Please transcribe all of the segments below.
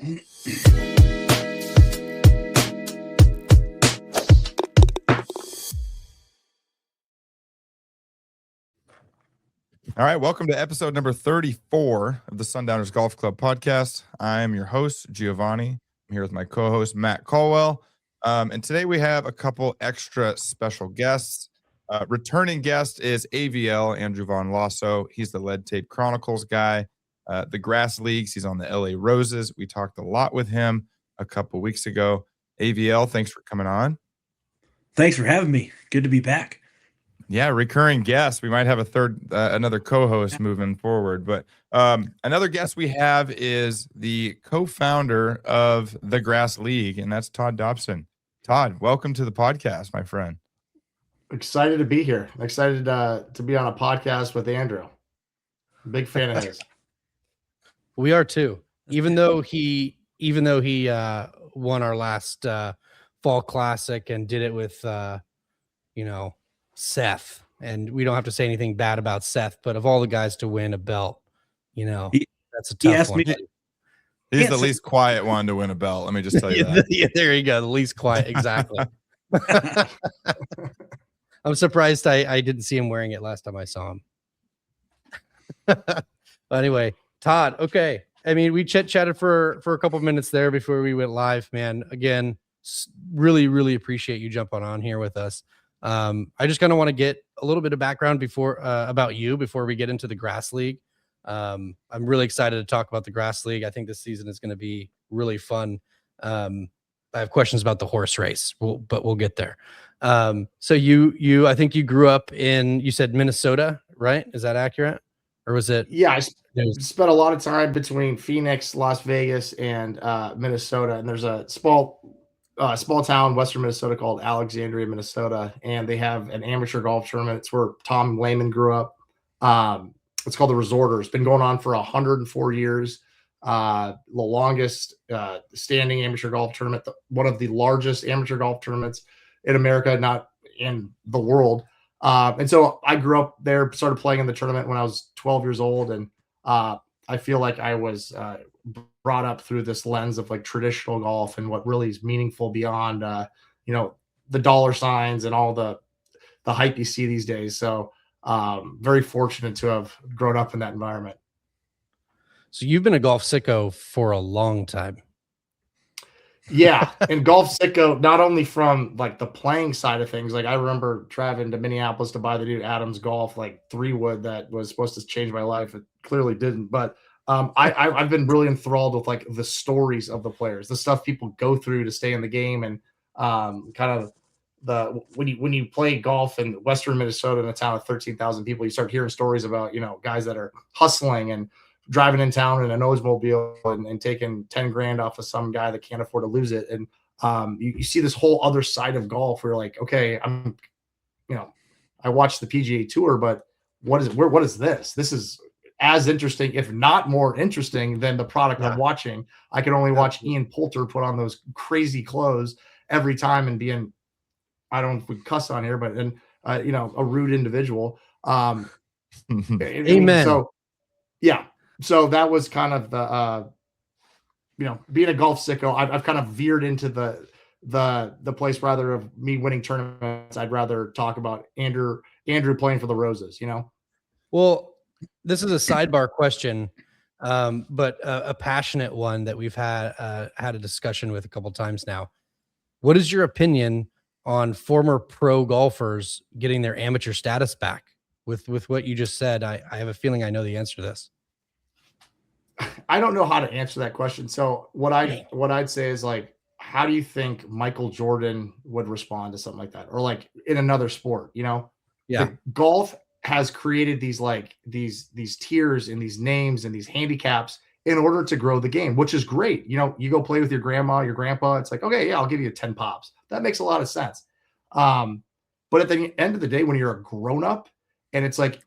All right, welcome to episode number 34 of the Sundowners Golf Club podcast. I am your host, Giovanni. I'm here with my co-host, Matt Colwell. And today we have a couple extra special guests. Returning guest is AVL, Andrew Von Lasso. He's the Lead Tape Chronicles guy. The Grass Leagues, he's on the LA Roses. We talked a lot with him a couple weeks ago. AVL, thanks for coming on. Thanks for having me. Good to be back. Yeah, recurring guest. We might have a third, another co-host moving forward. But another guest we have is the co-founder of the Grass League, and that's Todd Dobson. Todd, welcome to the podcast, my friend. Excited to be here. Excited to be on a podcast with Andrew. Big fan of his. We are too. Even though he won our last fall classic and did it with Seth, and we don't have to say anything bad about Seth, but of all the guys to win a belt, that's a tough one. He's the least quiet one to win a belt. Let me just tell you that. Yeah, there you go. The least quiet. Exactly. I'm surprised I didn't see him wearing it last time I saw him. But anyway, Todd, okay. I mean, we chatted for a couple minutes there before we went live, man. Again, really, really appreciate you jumping on here with us. I just kind of want to get a little bit of background about you before we get into the Grass League. I'm really excited to talk about the Grass League. I think this season is going to be really fun. I have questions about the horse race, but we'll get there. So I think you grew up you said Minnesota, right? Is that accurate? Or was it? Yeah, I spent a lot of time between Phoenix, Las Vegas, and Minnesota. And there's a small town, western Minnesota, called Alexandria, Minnesota, and they have an amateur golf tournament. It's where Tom Lehman grew up. It's called the Resorter. It's been going on for 104 years. The longest standing amateur golf tournament, one of the largest amateur golf tournaments in America, not in the world. And so I grew up there, started playing in the tournament when I was 12 years old, and I feel like I was brought up through this lens of like traditional golf and what really is meaningful beyond the dollar signs and all the hype you see these days. So very fortunate to have grown up in that environment. So you've been a golf sicko for a long time. Yeah, and golf sicko, not only from like the playing side of things. Like I remember traveling to Minneapolis to buy the new Adams Golf, like 3-wood that was supposed to change my life. It clearly didn't, but I've been really enthralled with like the stories of the players, the stuff people go through to stay in the game, and kind of when you play golf in western Minnesota in a town of 13,000 people, you start hearing stories about guys that are hustling and driving in town in an Oldsmobile and taking 10 grand off of some guy that can't afford to lose it. And you see this whole other side of golf where you're like, okay, I watched the PGA Tour, but what is this? This is as interesting, if not more interesting than the product I'm watching. I could only watch Ian Poulter put on those crazy clothes every time and being, I don't know if we cuss on here, but a rude individual. Amen. So yeah. So that was kind of the, being a golf sicko. I've kind of veered into the place rather of me winning tournaments. I'd rather talk about Andrew playing for the Roses. Well, this is a sidebar question, but a passionate one that we've had a discussion with a couple times now. What is your opinion on former pro golfers getting their amateur status back? With what you just said, I have a feeling I know the answer to this. I don't know how to answer that question. So what I'd say is, like, how do you think Michael Jordan would respond to something like that? Or like in another sport, Yeah. Golf has created these tiers and these names and these handicaps in order to grow the game, which is great. You go play with your grandma, your grandpa. It's like, okay, yeah, I'll give you 10 pops. That makes a lot of sense. But at the end of the day, when you're a grown up, and it's like,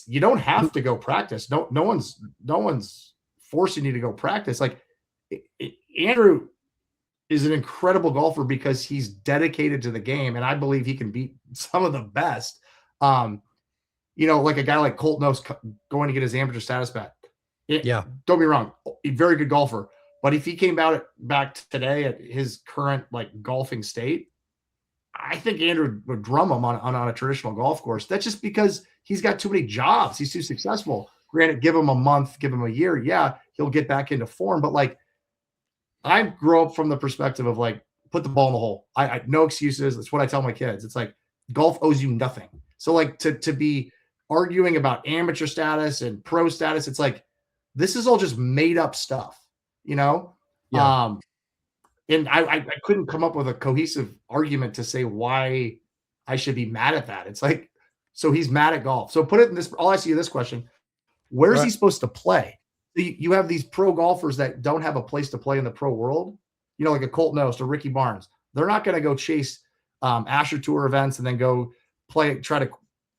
you don't have to go practice. No one's forcing you to go practice. Like Andrew is an incredible golfer because he's dedicated to the game, and I believe he can beat some of the best. Like a guy like Colt Knost going to get his amateur status back. Don't be wrong, a very good golfer, But if he came back today at his current like golfing state, I think Andrew would drum him on a traditional golf course. That's just because he's got too many jobs. He's too successful. Granted, give him a month, give him a year. Yeah, he'll get back into form. But like, I grew up from the perspective of like, put the ball in the hole. I no excuses. That's what I tell my kids. It's like golf owes you nothing. So like to be arguing about amateur status and pro status, it's like this is all just made up stuff, you know? Yeah. And I couldn't come up with a cohesive argument to say why I should be mad at that. It's like, so he's mad at golf. So put it in this, I'll ask you this question. Where's he supposed to play? You have these pro golfers that don't have a place to play in the pro world, you know, like a Colt Knost or Ricky Barnes. They're not going to go chase Asher Tour events and then go try to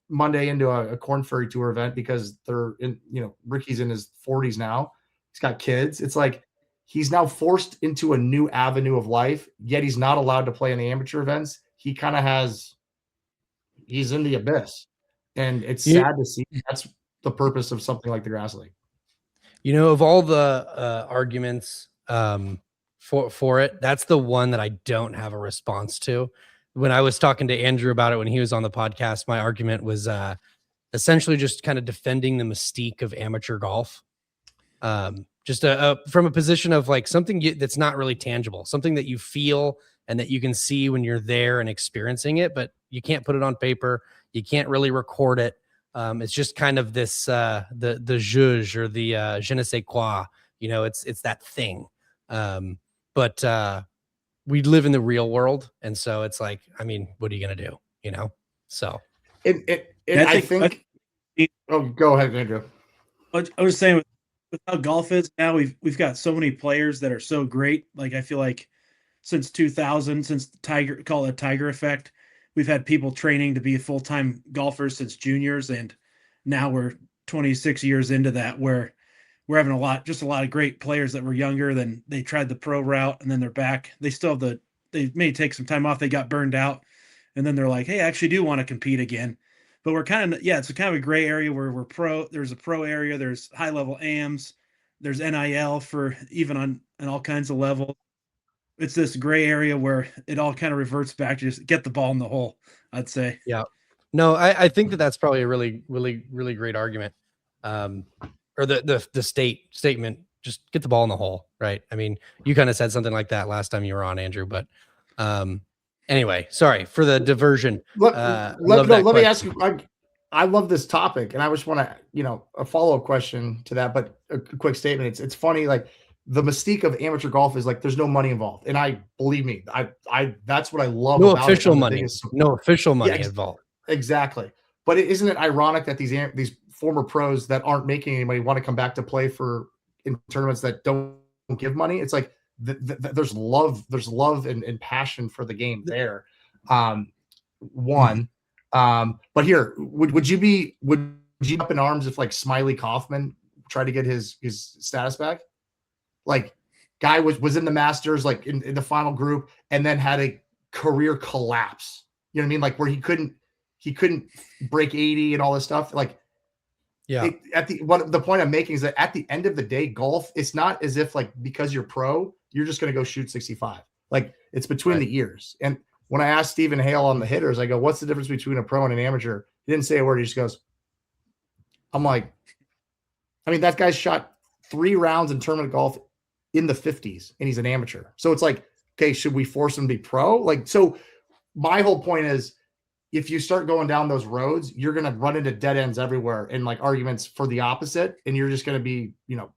Monday into a Corn Ferry Tour event because they're in, you know, Ricky's in his 40s now. He's got kids. It's like, he's now forced into a new avenue of life, yet he's not allowed to play in the amateur events. He kind of he's in the abyss. And it's sad to see. That's the purpose of something like the Grass League. You know, of all the arguments for it, that's the one that I don't have a response to. When I was talking to Andrew about it when he was on the podcast, my argument was essentially just kind of defending the mystique of amateur golf. Just from a position of like something that's not really tangible, something that you feel and that you can see when you're there and experiencing it, but you can't put it on paper. You can't really record it. It's just kind of this, the zhuzh or the je ne sais quoi, you know, it's that thing. But we live in the real world. And so it's like, I mean, what are you going to do? You know? So I think oh, go ahead, Andrew. I was saying with how golf is now, we've got so many players that are so great. Like I feel like since 2000, since the call it Tiger effect, we've had people training to be full-time golfers since juniors, and now we're 26 years into that, where we're having a lot of great players that were younger. Then they tried the pro route, and then they're back. They still have they may take some time off. They got burned out, and then they're like, hey, I actually do want to compete again. But we're kind of, it's a kind of a gray area where we're pro. There's a pro area. There's high level AMs. There's NIL for even on all kinds of levels. It's this gray area where it all kind of reverts back to just get the ball in the hole, I'd say. Yeah. No, I think that's probably a really, really, really great argument. Or the statement, just get the ball in the hole, right? I mean, you kind of said something like that last time you were on, Andrew, but anyway, sorry for the diversion. Let me ask you, I love this topic, and I just want to, you know, a follow-up question to that, but a quick statement. It's funny, like the mystique of amateur golf is like there's no money involved, and believe me, I that's what I love. No about official it. money, no official money involved. Exactly, but isn't it ironic that these former pros that aren't making any money want to come back to play in tournaments that don't give money? It's like there's love and passion for the game there. But here, would you be up in arms if like Smiley Kaufman tried to get his status back? Like, guy was in the Masters, like in the final group, and then had a career collapse. You know what I mean? Like where he couldn't break 80 and all this stuff. Like, yeah. The point I'm making is that at the end of the day, golf, it's not as if like because you're pro, you're just going to go shoot 65. Like it's between the ears. And when I asked Stephen Hale on the hitters, I go, what's the difference between a pro and an amateur? He didn't say a word. He just goes, I'm like, I mean, that guy's shot 3 rounds in tournament golf in the 50s and he's an amateur. So it's like, okay, should we force him to be pro? Like, so my whole point is if you start going down those roads, you're going to run into dead ends everywhere and like arguments for the opposite. And you're just going to be, you know,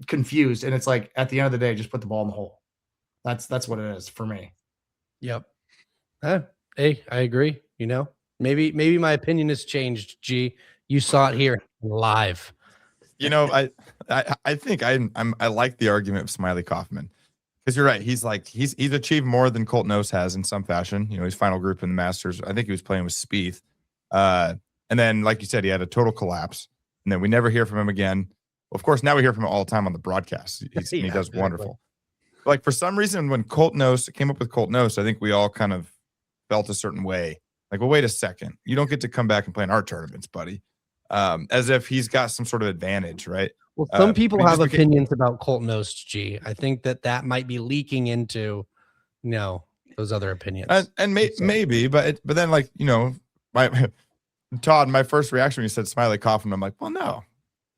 confused. And it's like, at the end of the day, just put the ball in the hole. That's what it is for me. Yep. Hey, I agree. You know, maybe my opinion has changed. G, you saw it here live. You know, I think I like the argument of Smiley Kaufman because you're right. He's achieved more than Colt Knost has in some fashion. You know, his final group in the Masters. I think he was playing with Spieth, and then like you said, he had a total collapse, and then we never hear from him again. Well, of course, now we hear from him all the time on the broadcast. He does wonderful. Like for some reason, when Colt Knost came up with Colt Knost, I think we all kind of felt a certain way. Like, well, wait a second, you don't get to come back and play in our tournaments, buddy. As if he's got some sort of advantage, right? Well, some people he have just became- opinions about Colt Knost, G. I think that might be leaking into, those other opinions. and maybe, but then like my Todd, my first reaction when you said Smiley Coffin, I'm like, well, no,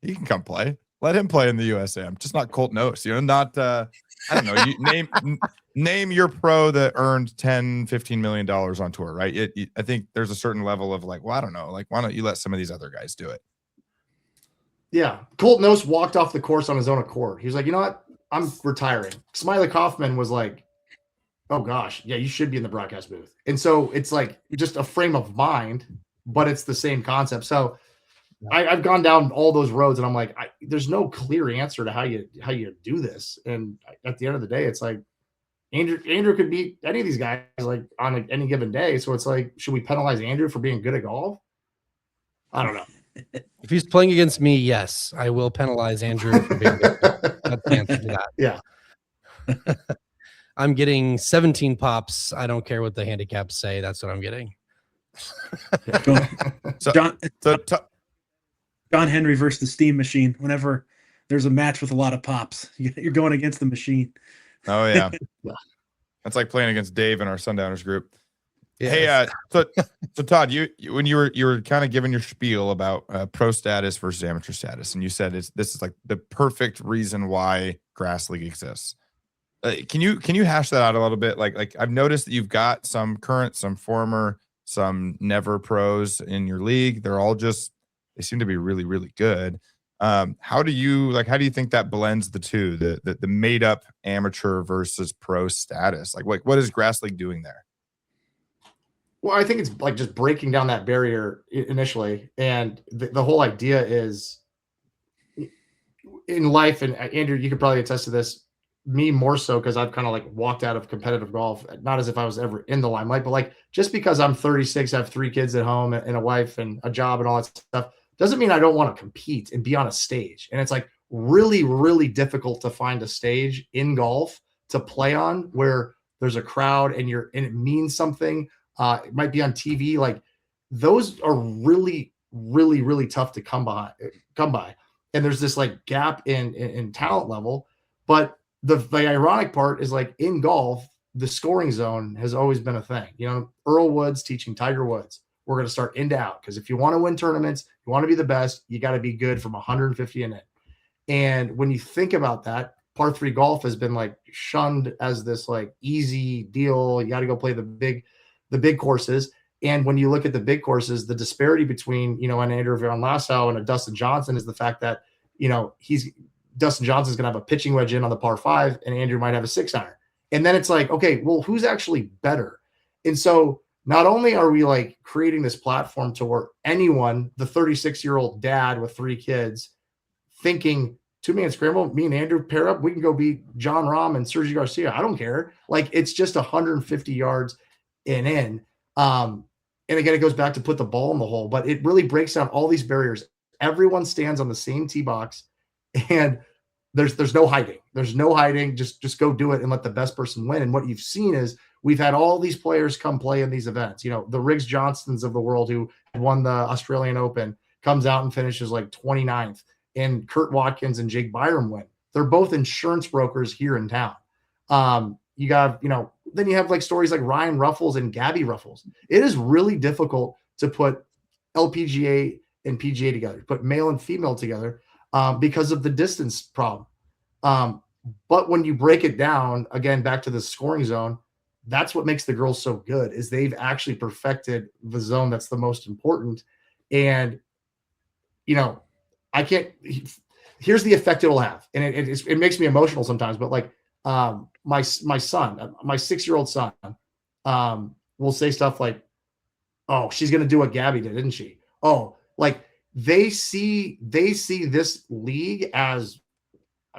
he can come play. Let him play in the USAM, just not Colt Knost. Not I don't know. You name your pro that earned $10-15 million on tour, right? I think there's a certain level of like, well, I don't know, like why don't you let some of these other guys do it? Yeah, Colt Knost walked off the course on his own accord. He was like, you know what, I'm retiring. Smiley Kaufman was like, oh gosh, yeah, you should be in the broadcast booth. And so it's like just a frame of mind, but it's the same concept. So I've gone down all those roads, and I'm like, there's no clear answer to how you do this. And at the end of the day, it's like Andrew could beat any of these guys like on any given day. So it's like, should we penalize Andrew for being good at golf? I don't know. If he's playing against me, yes, I will penalize Andrew for being good. That's the answer to that. Yeah. I'm getting 17 pops. I don't care what the handicaps say. That's what I'm getting. John Henry versus the Steam Machine. Whenever there's a match with a lot of pops, you're going against the machine. Oh yeah. Yeah. That's like playing against Dave in our Sundowners group. Yes. Hey, so Todd, you when you were kind of giving your spiel about pro status versus amateur status, and you said this is like the perfect reason why Grass League exists. Can you hash that out a little bit? Like I've noticed that you've got some current, some former, some never pros in your league. They seem to be really, really good. How do you think that blends the two, the made up amateur versus pro status? Like what is Grass League doing there? Well, I think it's like just breaking down that barrier initially. And the whole idea is in life, and Andrew, you could probably attest to this, me more so because I've kind of like walked out of competitive golf, not as if I was ever in the limelight, but like just because I'm 36, I have 3 kids at home and a wife and a job and all that stuff, doesn't mean I don't want to compete and be on a stage. And it's like really, really difficult to find a stage in golf to play on where there's a crowd and it means something. It might be on TV. Like those are really, really, really tough to come by. And there's this like gap in talent level. But the ironic part is like in golf, the scoring zone has always been a thing. Earl Woods teaching Tiger Woods, we're going to start in to out. Because if you want to win tournaments, you want to be the best, you got to be good from 150 and in. And when you think about that, par 3 golf has been like shunned as this like easy deal. You got to go play the big courses. And when you look at the big courses, the disparity between, an Andrew Van Lassau and a Dustin Johnson is the fact that, Dustin Johnson's going to have a pitching wedge in on the par 5 and Andrew might have a 6-iron. And then it's like, okay, well, who's actually better? And so not only are we like creating this platform to where anyone, the 36-year-old dad with 3 kids, thinking 2-man scramble, me and Andrew pair up, we can go beat John Rahm and Sergio Garcia. I don't care. Like it's just 150 yards and in. And again, it goes back to put the ball in the hole, but it really breaks down all these barriers. Everyone stands on the same tee box and there's no hiding. There's no hiding. Just go do it and let the best person win. And what you've seen is we've had all these players come play in these events. The Riggs Johnsons of the world who won the Australian Open comes out and finishes like 29th, and Kurt Watkins and Jake Byram win. They're both insurance brokers here in town. You got, then you have like stories like Ryan Ruffles and Gabby Ruffles. It is really difficult to put LPGA and PGA together, put male and female together because of the distance problem. But when you break it down, again, back to the scoring zone, that's what makes the girls so good is they've actually perfected the zone that's the most important. And, here's the effect it'll have. And it makes me emotional sometimes, but like my son, my 6-year-old son will say stuff like, oh, she's going to do what Gabby did, isn't she? Oh, like they see this league as,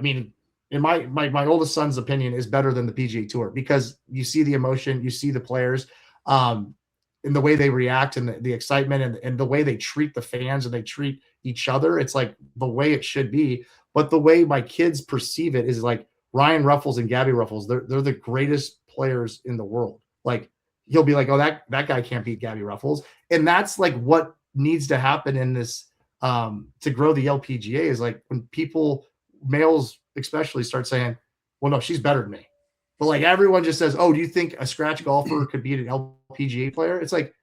in my oldest son's opinion, is better than the PGA Tour because you see the emotion, you see the players, and the way they react and the excitement and the way they treat the fans and they treat each other. It's like the way it should be. But the way my kids perceive it is like Ryan Ruffles and Gabby Ruffles. They're the greatest players in the world. Like he'll be like, oh, that guy can't beat Gabby Ruffles. And that's like what needs to happen in this to grow the LPGA is like when people, males especially, start saying, well, no, she's better than me. But like everyone just says, oh, do you think a scratch golfer could beat an LPGA player? It's like,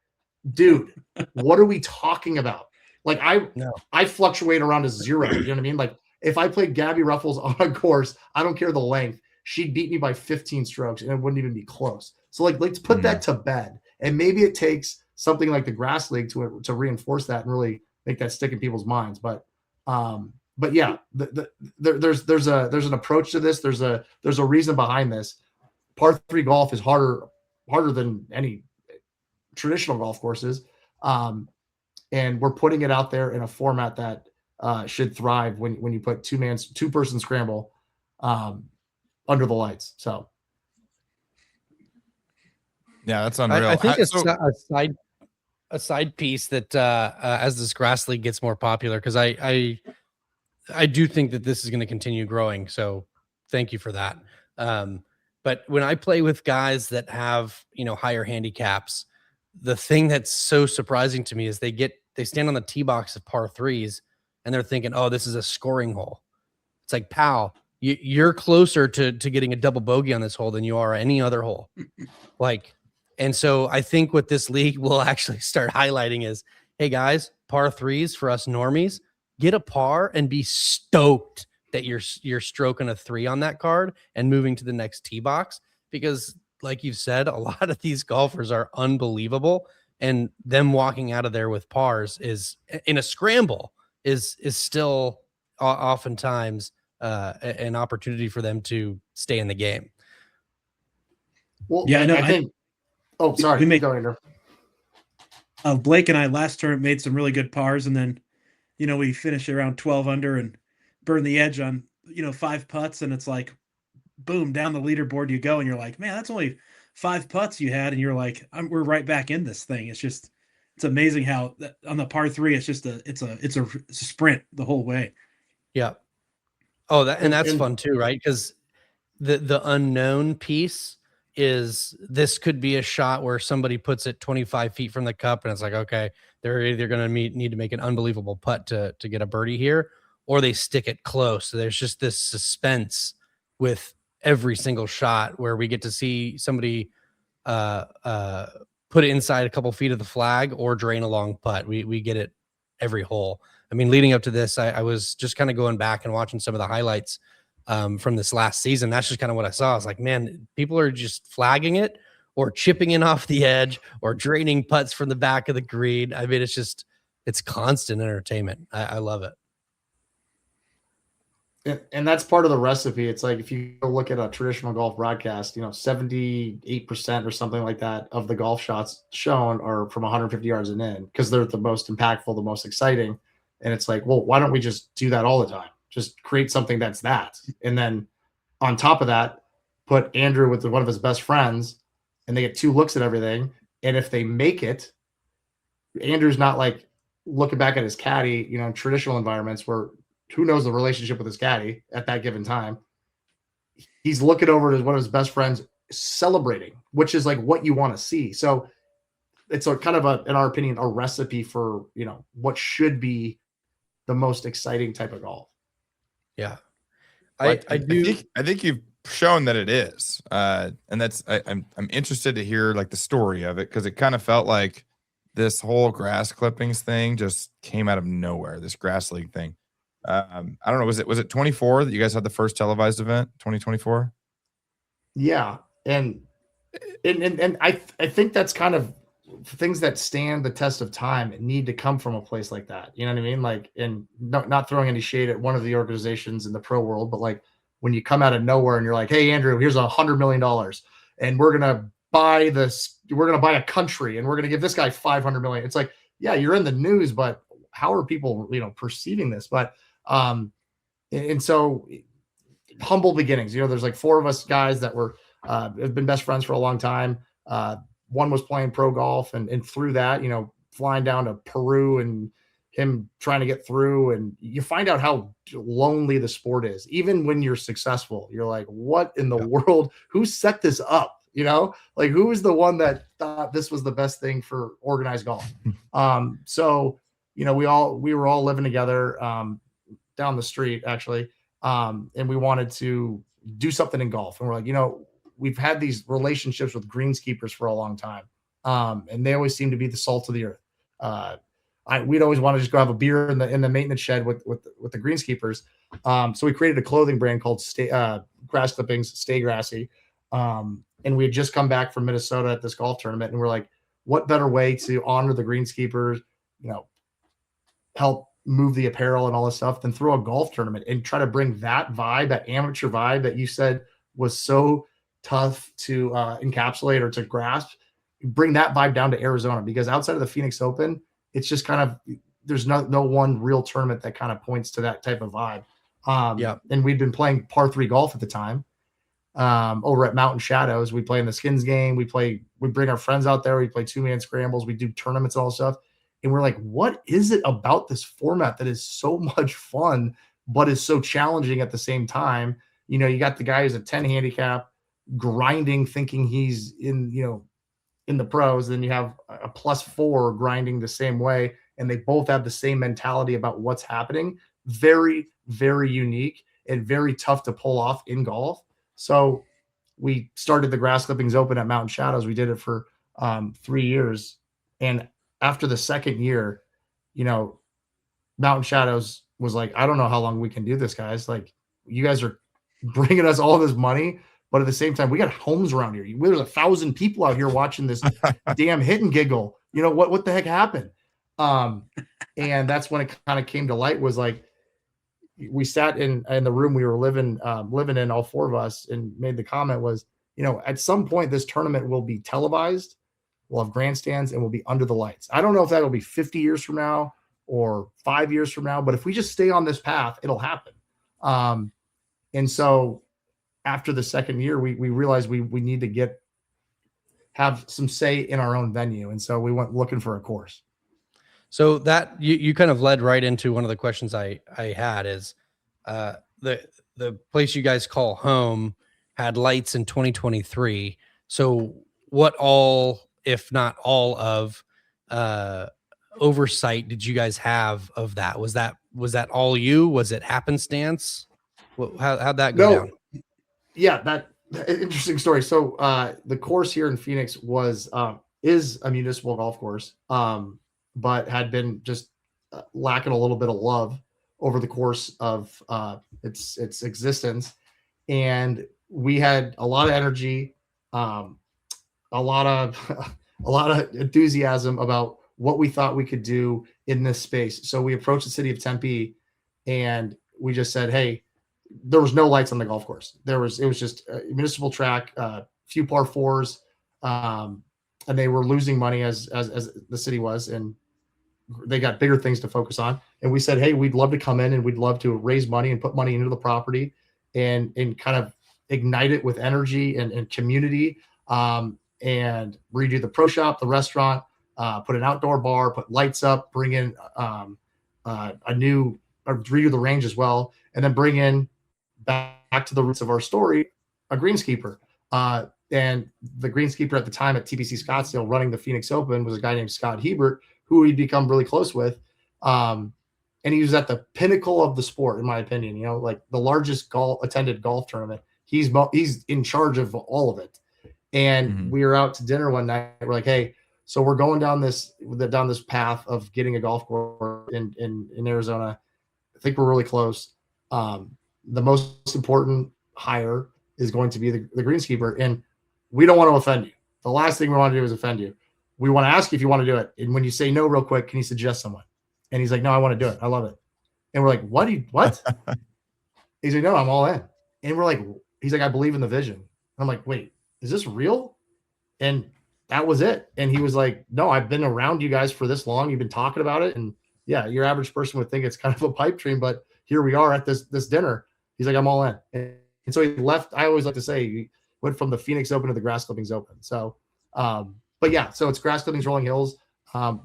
dude, what are we talking about? Like I fluctuate around a 0. You know what I mean? Like if I played Gabby Ruffles on a course, I don't care the length, she'd beat me by 15 strokes and it wouldn't even be close. So like, let's put that to bed. And maybe it takes something like the Grass League to reinforce that and really make that stick in people's minds. But yeah, there's an approach to this. There's a reason behind this. Par 3 golf is harder than any traditional golf courses. And we're putting it out there in a format that should thrive when you put two-person scramble under the lights. So yeah, that's unreal. I think a side piece that as this Grass League gets more popular, because I do think that this is going to continue growing. So thank you for that. But when I play with guys that have, higher handicaps, the thing that's so surprising to me is they stand on the tee box of par 3s and they're thinking, oh, this is a scoring hole. It's like, pal, you're closer to getting a double bogey on this hole than you are any other hole. And so I think what this league will actually start highlighting is, hey guys, par 3s for us normies, get a par and be stoked that you're stroking a 3 on that card and moving to the next tee box, because like you've said, a lot of these golfers are unbelievable, and them walking out of there with pars is in a scramble is still oftentimes an opportunity for them to stay in the game. Well, yeah, I think. Oh, sorry. Blake and I last term made some really good pars, and then, we finished around 12 under and burned the edge on, 5 putts, and it's like, boom, down the leaderboard you go, and you're like, man, that's only 5 putts you had, and you're like, we're right back in this thing. It's amazing how on the par 3, it's just it's a sprint the whole way. Yeah. Oh, that's fun too, right? Because the unknown piece is this could be a shot where somebody puts it 25 feet from the cup and it's like, okay, they're either going to need to make an unbelievable putt to get a birdie here, or they stick it close. So there's just this suspense with every single shot where we get to see somebody put it inside a couple feet of the flag or drain a long putt. We get it every hole. I mean, leading up to this, I was just kind of going back and watching some of the highlights from this last season. That's just kind of what I saw. I was like, man, people are just flagging it or chipping in off the edge or draining putts from the back of the green. I mean, it's constant entertainment. I love it. And that's part of the recipe. It's like if you look at a traditional golf broadcast, 78% or something like that of the golf shots shown are from 150 yards and in, because they're the most impactful, the most exciting. And it's like, well, why don't we just do that all the time? Just create something that's that. And then on top of that, put Andrew with one of his best friends, and they get 2 looks at everything. And if they make it, Andrew's not like looking back at his caddy, in traditional environments where who knows the relationship with his caddy at that given time. He's looking over at one of his best friends celebrating, which is like what you want to see. So it's a kind of in our opinion, a recipe for, what should be the most exciting type of golf. Yeah. I think you've shown that it is. And that's, I'm interested to hear like the story of it, because it kind of felt like this whole grass clippings thing just came out of nowhere, this Grass League thing. I don't know. Was it 24 that you guys had the first televised event, 2024? Yeah. And I think that's kind of things that stand the test of time need to come from a place like that. You know what I mean? Like, and not throwing any shade at one of the organizations in the pro world, but like when you come out of nowhere and you're like, hey, Andrew, here's $100 million and we're going to buy this, we're going to buy a country and we're going to give this guy 500 million. It's like, yeah, you're in the news, but how are people, perceiving this? But, and so humble beginnings, there's like 4 of us guys that were, have been best friends for a long time. One was playing pro golf and through that, flying down to Peru and him trying to get through, and you find out how lonely the sport is. Even when you're successful, you're like, what in the world, who set this up? Like who is the one that thought this was the best thing for organized golf? So we were all living together down the street actually, and we wanted to do something in golf. And we're like, we've had these relationships with greenskeepers for a long time, and they always seem to be the salt of the earth. We'd always want to just go have a beer in the maintenance shed with the greenskeepers. So we created a clothing brand called Grass Clippings, Stay Grassy. And we had just come back from Minnesota at this golf tournament, and we're like, what better way to honor the greenskeepers, help move the apparel and all this stuff than throw a golf tournament and try to bring that vibe, that amateur vibe that you said was so tough to encapsulate or to grasp, bring that vibe down to Arizona, because outside of the Phoenix Open, it's just kind of, there's no one real tournament that kind of points to that type of vibe. And we'd been playing par 3 golf at the time over at Mountain Shadows. We play in the skins game. We bring our friends out there. We play 2-man scrambles. We do tournaments and all this stuff. And we're like, what is it about this format that is so much fun, but is so challenging at the same time? You got the guy who's a 10 handicap grinding, thinking he's in the pros. Then you have a +4 grinding the same way. And they both have the same mentality about what's happening. Very, very unique and very tough to pull off in golf. So we started the Grass Clippings Open at Mountain Shadows. We did it for 3 years. And after the second year, Mountain Shadows was like, I don't know how long we can do this, guys. Like, you guys are bringing us all this money, but at the same time, we got homes around here. There's 1,000 people out here watching this damn hit and giggle. What the heck happened? And that's when it kind of came to light, was like, we sat in the room we were living in, all 4 of us, and made the comment was, at some point this tournament will be televised. We'll have grandstands and we'll be under the lights. I don't know if that'll be 50 years from now or 5 years from now, but if we just stay on this path, it'll happen. And so after the second year, we realized we need to have some say in our own venue. And so we went looking for a course. So that you kind of led right into one of the questions I had is the place you guys call home had lights in 2023. So what all, if not all of oversight did you guys have of that? Was that all you? Was it happenstance? How'd that go down? Yeah, that interesting story. So the course here in Phoenix is a municipal golf course, but had been just lacking a little bit of love over the course of its existence. And we had a lot of energy, a lot of enthusiasm about what we thought we could do in this space. So we approached the city of Tempe, and we just said, hey, there was no lights on the golf course. It was just a municipal track, few par 4s, and they were losing money as the city was, and they got bigger things to focus on. And we said, hey, we'd love to come in and we'd love to raise money and put money into the property and kind of ignite it with energy and community, and redo the pro shop, the restaurant, put an outdoor bar, put lights up, bring in redo the range as well, and then bring in, back to the roots of our story, a greenskeeper. And the greenskeeper at the time at TPC Scottsdale running the Phoenix Open was a guy named Scott Hebert, who we'd become really close with. And he was at the pinnacle of the sport, in my opinion, like the largest attended golf tournament. He's in charge of all of it. And we were out to dinner one night. We're like, hey, so we're going down this path of getting a golf course in Arizona. I think we're really close. The most important hire is going to be the greenskeeper. And we don't want to offend you. The last thing we want to do is offend you. We want to ask you if you want to do it. And when you say no real quick, can you suggest someone? And he's like, no, I want to do it. I love it. And we're like, what? He's like, no, I'm all in. And we're like, he's like, I believe in the vision. I'm like, wait, is this real? And that was it. And he was like, no, I've been around you guys for this long. You've been talking about it. And yeah, your average person would think it's kind of a pipe dream, but here we are at this dinner. He's like, I'm all in. And so he left. I always like to say he went from the Phoenix Open to the Grass Clippings Open. So, but yeah, so it's Grass Clippings Rolling Hills.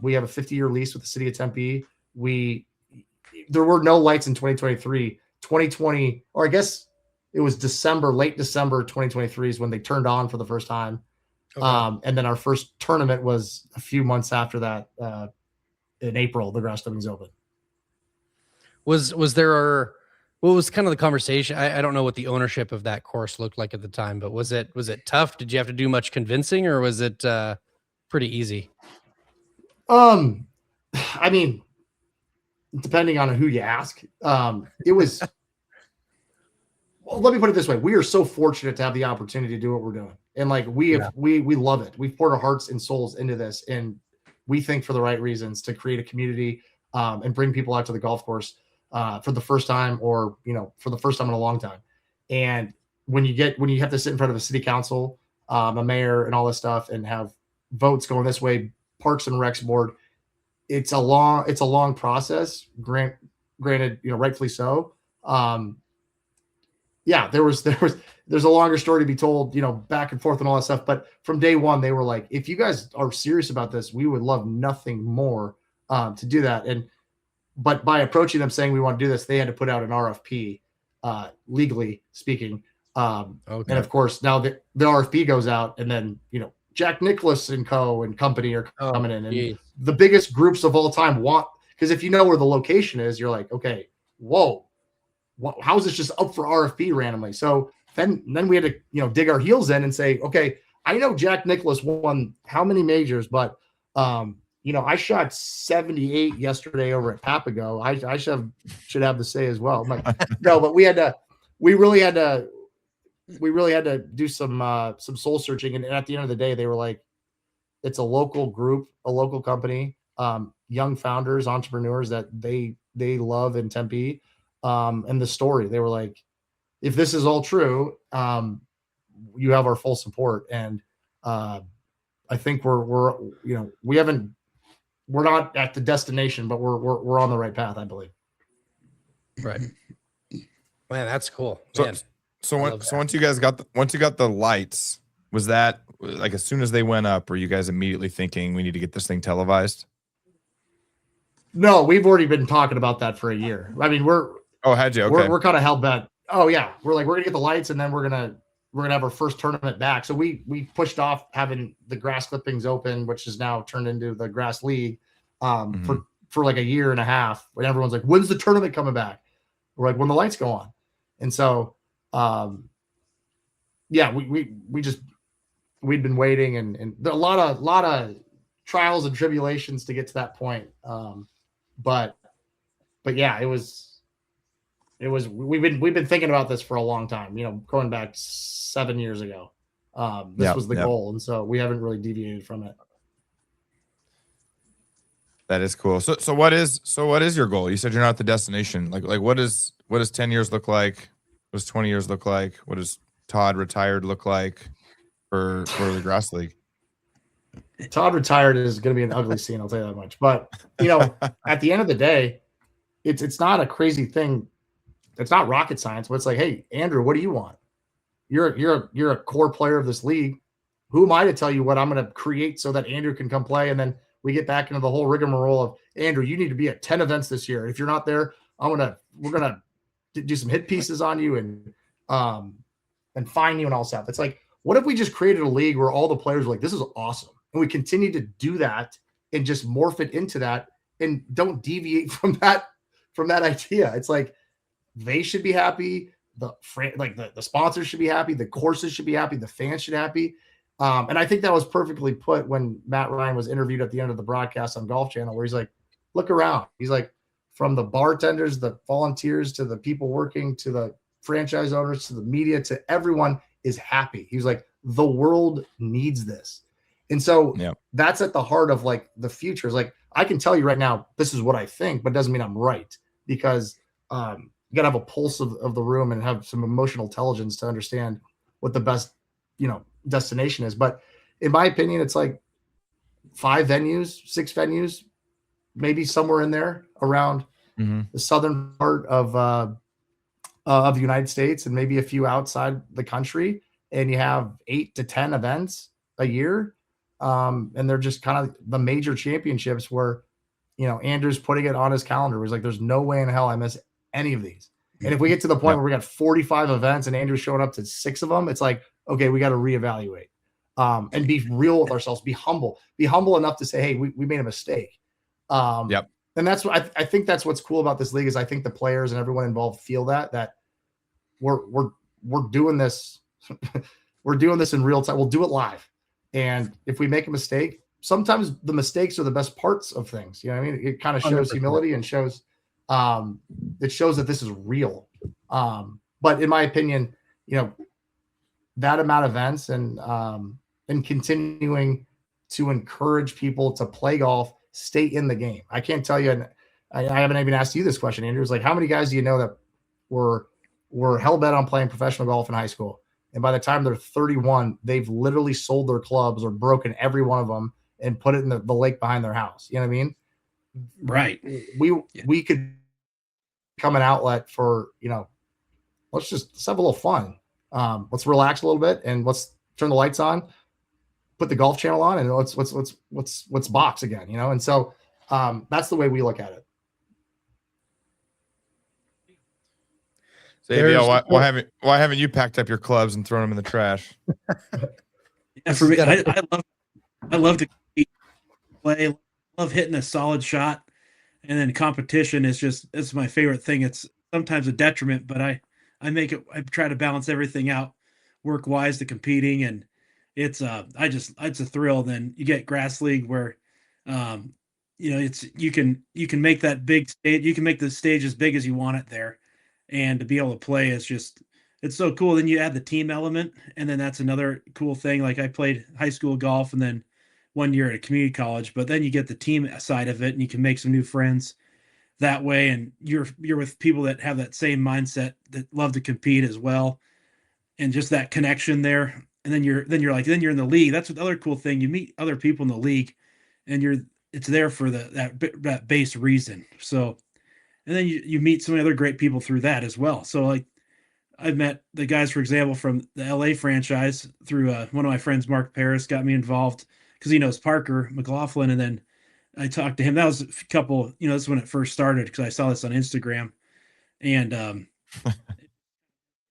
We have a 50-year lease with the city of Tempe. There were no lights in 2023. 2020, or I guess it was late December 2023 is when they turned on for the first time. Okay. And then our first tournament was a few months after that, in April, the grass clippings open. Was there what was kind of the conversation? I don't know what the ownership of that course looked like at the time, but was it tough? Did you have to do much convincing, or was it pretty easy? I mean, depending on who you ask, it was. Well, let me put it this way: we are so fortunate to have the opportunity to do what we're doing, and like we love it. We've poured our hearts and souls into this, and we think for the right reasons to create a community and bring people out to the golf course for the first time, or for the first time in a long time. And when you have to sit in front of a city council, a mayor, and all this stuff, and have votes going this way, Parks and Recs board, it's a long process. Granted, rightfully so. There's a longer story to be told, back and forth and all that stuff. But from day one, they were like, if you guys are serious about this, we would love nothing more to do that. But by approaching them saying we want to do this, they had to put out an RFP, legally speaking. And of course, now the RFP goes out, and then, Jack Nicklaus and company are coming in, and the biggest groups of all time because if you know where the location is, you're like, okay, whoa. How is this just up for RFP randomly? So then we had to, dig our heels in and say, okay, I know Jack Nicklaus won how many majors, but, I shot 78 yesterday over at Papago. I should have the say as well. I'm like, no, but we really had to do some soul searching. And at the end of the day, they were like, it's a local group, a local company, young founders, entrepreneurs that they love in Tempe. And the story, they were like, if this is all true, you have our full support. And I think we're not at the destination, but we're on the right path, I believe. Right. Man, that's cool. So once you guys got the lights, was that like as soon as they went up, were you guys immediately thinking we need to get this thing televised? No, we've already been talking about that for a year. I mean, had you? Okay. We're kind of hell bent. Oh yeah. We're gonna get the lights, and then we're gonna have our first tournament back. So we pushed off having the grass clippings open, which is now turned into the grass league, for like a year and a half. When everyone's like, when's the tournament coming back? We're like, when the lights go on. And so, we'd been waiting, and a lot of trials and tribulations to get to that point. But yeah, we've been thinking about this for a long time, going back 7 years ago. This was the goal. And so we haven't really deviated from it. That is cool. So what is your goal? You said you're not the destination. Like what does 10 years look like? What does 20 years look like? What does Todd retired look like for the grass league? Todd retired is going to be an ugly scene. I'll tell you that much. But at the end of the day, it's not a crazy thing. It's not rocket science, but it's like, hey, Andrew, what do you want? You're a core player of this league. Who am I to tell you what I'm going to create so that Andrew can come play? And then we get back into the whole rigmarole of, Andrew, you need to be at 10 events this year. If you're not there, we're going to do some hit pieces on you and fine you and all stuff. It's like, what if we just created a league where all the players are like, this is awesome. And we continue to do that and just morph it into that and don't deviate from that idea. It's like, they should be happy. The sponsors should be happy. The courses should be happy. The fans should be happy. And I think that was perfectly put when Matt Ryan was interviewed at the end of the broadcast on Golf Channel, where he's like, look around. He's like, from the bartenders, the volunteers, to the people working, to the franchise owners, to the media, to everyone is happy. He was like, the world needs this. And so that's at the heart of like the future. Is like, I can tell you right now, this is what I think, but it doesn't mean I'm right, because you got to have a pulse of the room and have some emotional intelligence to understand what the best, destination is. But in my opinion, it's like 5 venues, 6 venues, maybe somewhere in there around the southern part of the United States, and maybe a few outside the country. And you have 8 to 10 events a year. And they're just kind of the major championships where, Andrew's putting it on his calendar. He's like, there's no way in hell I miss any of these. And if we get to the point where we got 45 events and Andrew's showing up to 6 of them, it's like, okay, we got to reevaluate and be real with ourselves, be humble enough to say, hey, we made a mistake. Yep. And that's what I think that's what's cool about this league is I think the players and everyone involved feel that we're doing this. We're doing this in real time. We'll do it live. And if we make a mistake, sometimes the mistakes are the best parts of things. You know what I mean? It kind of shows 100%. humility and shows it shows that this is real. But in my opinion, you know, that amount of events and continuing to encourage people to play golf, stay in the game. I can't tell you, and I haven't even asked you this question, Andrew. It's like, how many guys do you know that were hell bent on playing professional golf in high school? And by the time they're 31, they've literally sold their clubs or broken every one of them and put it in the lake behind their house. You know what I mean? Right. We could become an outlet for, you know, let's have a little fun. Let's relax a little bit and let's turn the lights on, put the golf channel on, and let's box again, you know? And so that's the way we look at it. So, ABL, why haven't you packed up your clubs and thrown them in the trash? Yeah, for me, I love to play. I love hitting a solid shot, and then competition it's my favorite thing. It's sometimes a detriment, but I try to balance everything out, work wise to competing, and it's a thrill. Then you get grass league where, you know, you can make that big stage. You can make the stage as big as you want it there. And to be able to play is it's so cool. Then you add the team element, and then that's another cool thing. Like I played high school golf and then 1 year at a community college, but then you get the team side of it and you can make some new friends that way. And you're with people that have that same mindset that love to compete as well. And just that connection there. And then you're in the league. That's the other cool thing. You meet other people in the league and it's there for that base reason. So, and then you meet so many other great people through that as well. So like I've met the guys, for example, from the LA franchise through one of my friends, Mark Paris, got me involved because he knows Parker McLaughlin. And then I talked to him. That was a couple, you know, this is when it first started because I saw this on Instagram. And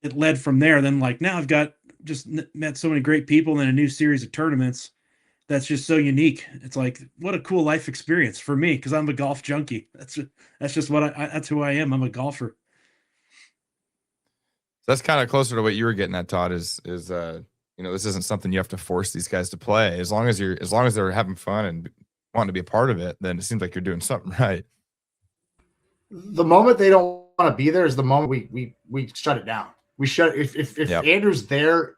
it led from there. Then like now I've got just met so many great people and then a new series of tournaments that's just so unique. It's like, what a cool life experience for me because I'm a golf junkie. That's just what that's who I am. I'm a golfer. That's kind of closer to what you were getting at, Todd, is you know, this isn't something you have to force these guys to play. As long as they're having fun and wanting to be a part of it, then it seems like you're doing something right. The moment they don't want to be there is the moment we shut it down. We shut if Yep. Andrew's there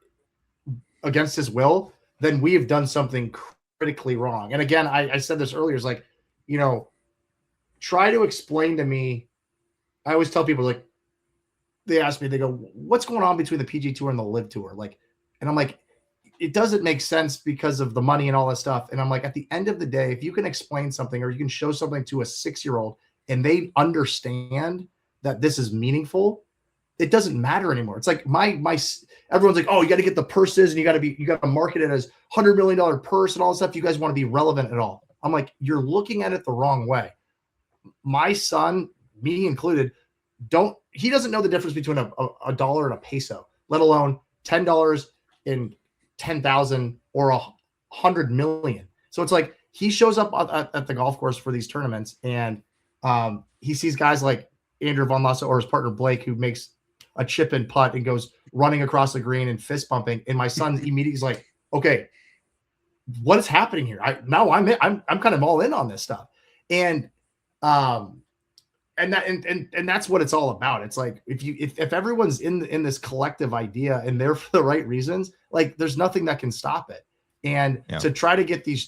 against his will, then we have done something critically wrong. And again, I said this earlier, is like, you know, try to explain to me. I always tell people, like, they ask me, they go, what's going on between the PG Tour and the Live Tour? Like, and I'm like, it doesn't make sense because of the money and all that stuff. And I'm like, at the end of the day, if you can explain something or you can show something to a 6-year-old and they understand that this is meaningful, it doesn't matter anymore. It's like everyone's like, oh, you got to get the purses and you got to market it as $100 million purse and all this stuff. You guys want to be relevant at all? I'm like, you're looking at it the wrong way. My son, me included, he doesn't know the difference between a dollar and a peso, let alone $10 and 10,000 or 100 million. So it's like he shows up at the golf course for these tournaments and he sees guys like Andrew Von Lassa or his partner Blake, who makes a chip and putt and goes running across the green and fist pumping. And my son immediately is like, okay, what is happening here? I'm kind of all in on this stuff. And that's what it's all about. It's like, if everyone's in this collective idea and they're for the right reasons, like there's nothing that can stop it. And to try to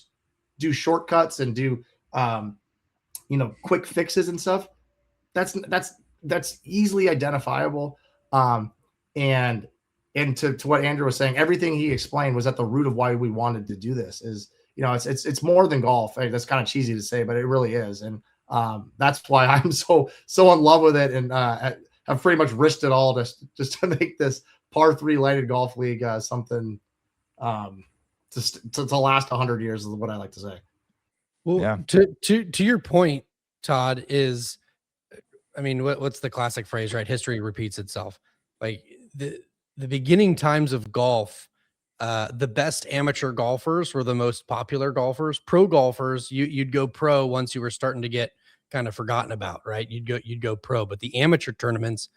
do shortcuts and do, you know, quick fixes and stuff, that's easily identifiable. And to what Andrew was saying, everything he explained was at the root of why we wanted to do this. Is, you know, it's more than golf. I mean, that's kind of cheesy to say, but it really is. And that's why I'm so in love with it, and have pretty much risked it all just to make this par 3 lighted golf league something to last 100 years is what I like to say. Well, to your point, Todd, is, I mean, what's the classic phrase, right? History repeats itself. Like the beginning times of golf, the best amateur golfers were the most popular golfers. Pro golfers, you'd go pro once you were starting to get kind of forgotten about, right? You'd go pro, but the amateur tournaments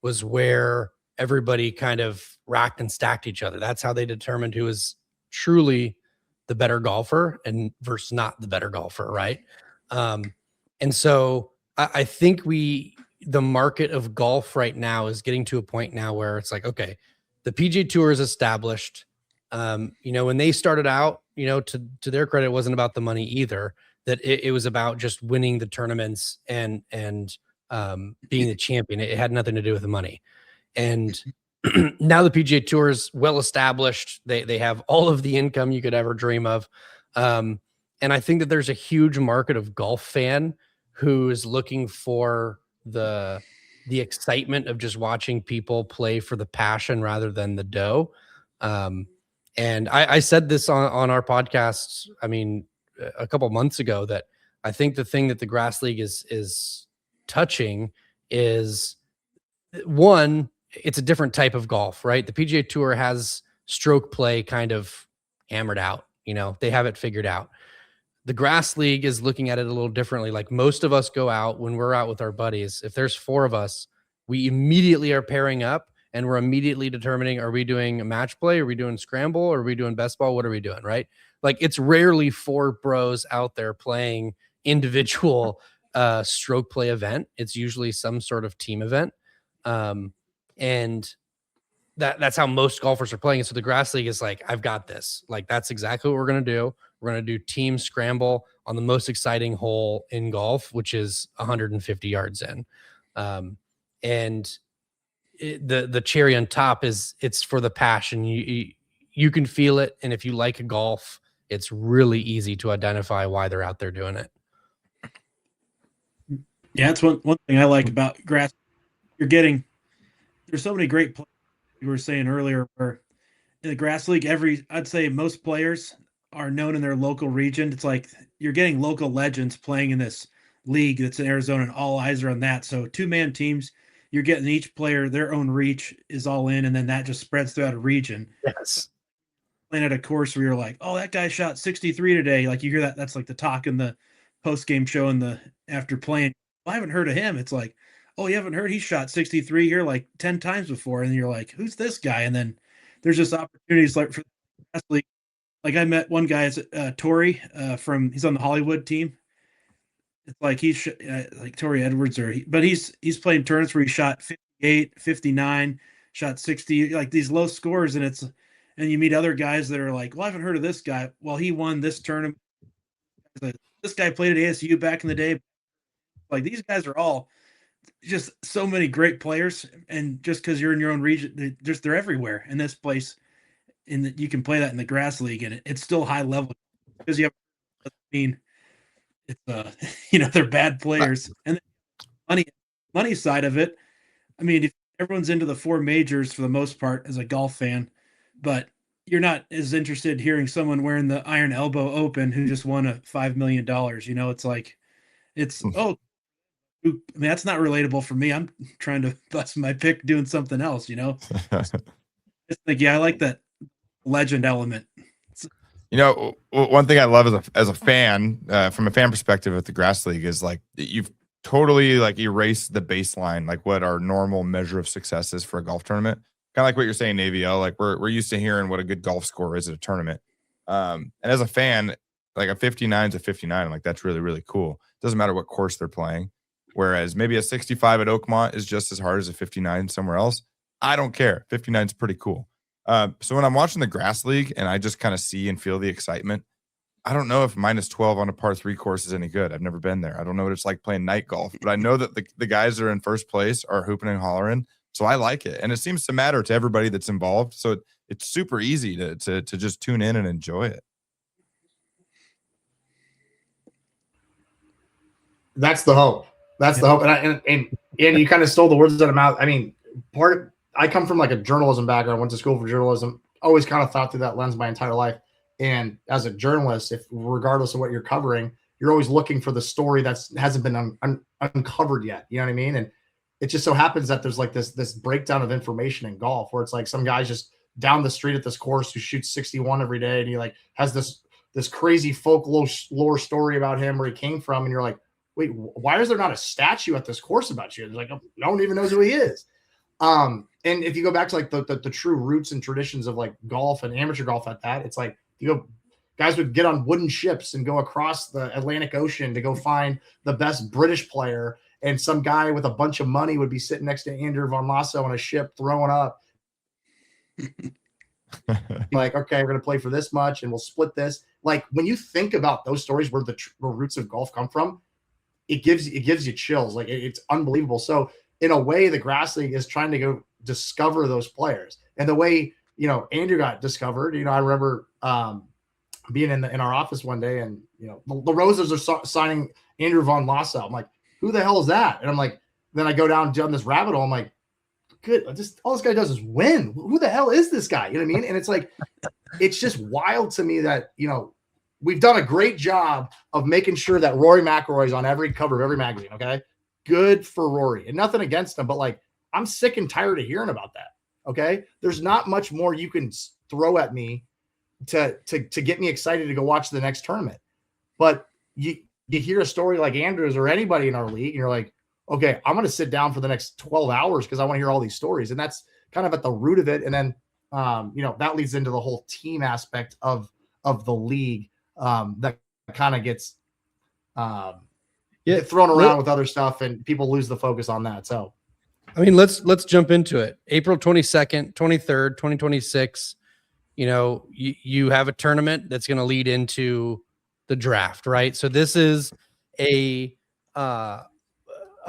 was where everybody kind of racked and stacked each other. That's how they determined who was truly the better golfer and versus not the better golfer, right? And so I think the market of golf right now is getting to a point now where it's like, okay, the PGA Tour is established. When they started out, to their credit, it wasn't about the money either. That it was about just winning the tournaments and being the champion. It had nothing to do with the money. And now the PGA Tour is well established. They have all of the income you could ever dream of. And I think that there's a huge market of golf fan who is looking for the excitement of just watching people play for the passion rather than the dough. And I said this on our podcast, I mean, a couple months ago, that I think the thing that the Grass League is touching is, one, it's a different type of golf, right? The PGA Tour has stroke play kind of hammered out. They have it figured out. The Grass League is looking at it a little differently. Like, most of us go out when we're out with our buddies. If there's 4 of us, we immediately are pairing up and we're immediately determining, are we doing a match play? Are we doing scramble? Are we doing best ball? What are we doing? Right? Like, it's rarely 4 bros out there playing individual stroke play event. It's usually some sort of team event. And that's how most golfers are playing. And so the Grass League is like, I've got this. Like, that's exactly what we're going to do. We're going to do team scramble on the most exciting hole in golf, which is 150 yards in. And the cherry on top is it's for the passion. You can feel it. And if you like golf, it's really easy to identify why they're out there doing it. Yeah, that's one thing I like about grass. There's so many great players you were saying earlier, where in the Grass League, I'd say most players are known in their local region. It's like you're getting local legends playing in this league that's in Arizona, and all eyes are on that. So 2-man teams, you're getting each player, their own reach is all in, and then that just spreads throughout a region. Yes. Playing at a course where you're like, oh, that guy shot 63 today. Like, you hear that's like the talk in the post-game show and after playing. Well, I haven't heard of him. It's like, oh, you haven't heard he shot 63 here like 10 times before. And you're like, who's this guy? And then there's just opportunities like for the Grass League. Like, I met one guy, Tori, he's on the Hollywood team. It's like he's like Tori Edwards, but he's playing tournaments where he shot 58, 59, shot 60, like these low scores. And you meet other guys that are like, well, I haven't heard of this guy. Well, he won this tournament. This guy played at ASU back in the day. Like, these guys are all just so many great players. And just because you're in your own region, they're everywhere in this place. You can play that in the Grass League, and it's still high level because it's they're bad players. And the money side of it, I mean, if everyone's into the 4 majors for the most part as a golf fan, but you're not as interested hearing someone wearing the Iron Elbow Open who just won a $5 million. It's like, I mean, that's not relatable for me. I'm trying to bust my pick doing something else, It's like, yeah, I like that legend element. One thing I love as a fan, from a fan perspective at the Grass League, is like, you've totally like erased the baseline, like what our normal measure of success is for a golf tournament. Kind of like what you're saying, Navio. Like, we're used to hearing what a good golf score is at a tournament. And as a fan, like, a 59 is a 59. I'm like, that's really, really cool. Doesn't matter what course they're playing. Whereas maybe a 65 at Oakmont is just as hard as a 59 somewhere else. I don't care. 59 is pretty cool. So when I'm watching the Grass League and I just kind of see and feel the excitement, I don't know if -12 on a par 3 course is any good. I've never been there. I don't know what it's like playing night golf, but I know that the guys that are in first place are hooping and hollering. So I like it. And it seems to matter to everybody that's involved. So it's super easy to just tune in and enjoy it. That's the hope. That's the hope. And you kind of stole the words out of my mouth. I mean, I come from like a journalism background, went to school for journalism, always kind of thought through that lens my entire life. And as a journalist, regardless of what you're covering, you're always looking for the story that hasn't been uncovered yet. You know what I mean? And it just so happens that there's like this breakdown of information in golf where it's like some guys just down the street at this course who shoots 61 every day, and he like has this crazy folklore story about him where he came from, and you're like, wait, why is there not a statue at this course about you? It's like, no one even knows who he is. And if you go back to like the true roots and traditions of like golf and amateur golf at that, it's like guys would get on wooden ships and go across the Atlantic Ocean to go find the best British player, and some guy with a bunch of money would be sitting next to Andrew Von Lasso on a ship throwing up. Like, okay, we're going to play for this much and we'll split this. Like, when you think about those stories where the roots of golf come from, it gives you chills. Like, it's unbelievable. So in a way, the Grass League is trying to go discover those players. And the way, Andrew got discovered, I remember being in our office one day, and, the Roses are signing Andrew Von Lasso. I'm like, who the hell is that? And I'm like, then I go down this rabbit hole. I'm like, good. All this guy does is win. Who the hell is this guy? You know what I mean? And it's like, it's just wild to me that, we've done a great job of making sure that Rory McIlroy is on every cover of every magazine. Okay. Good for Rory, and nothing against him, but like, I'm sick and tired of hearing about that. Okay. There's not much more you can throw at me to get me excited to go watch the next tournament. But you hear a story like Andrews or anybody in our league, and you're like, okay, I'm going to sit down for the next 12 hours because I want to hear all these stories. And that's kind of at the root of it. And then, that leads into the whole team aspect of the league that kind of gets thrown around with other stuff, and people lose the focus on that. So, I mean, let's jump into it. April 22nd, 23rd, 2026, you have a tournament that's going to lead into the draft, right? So this is a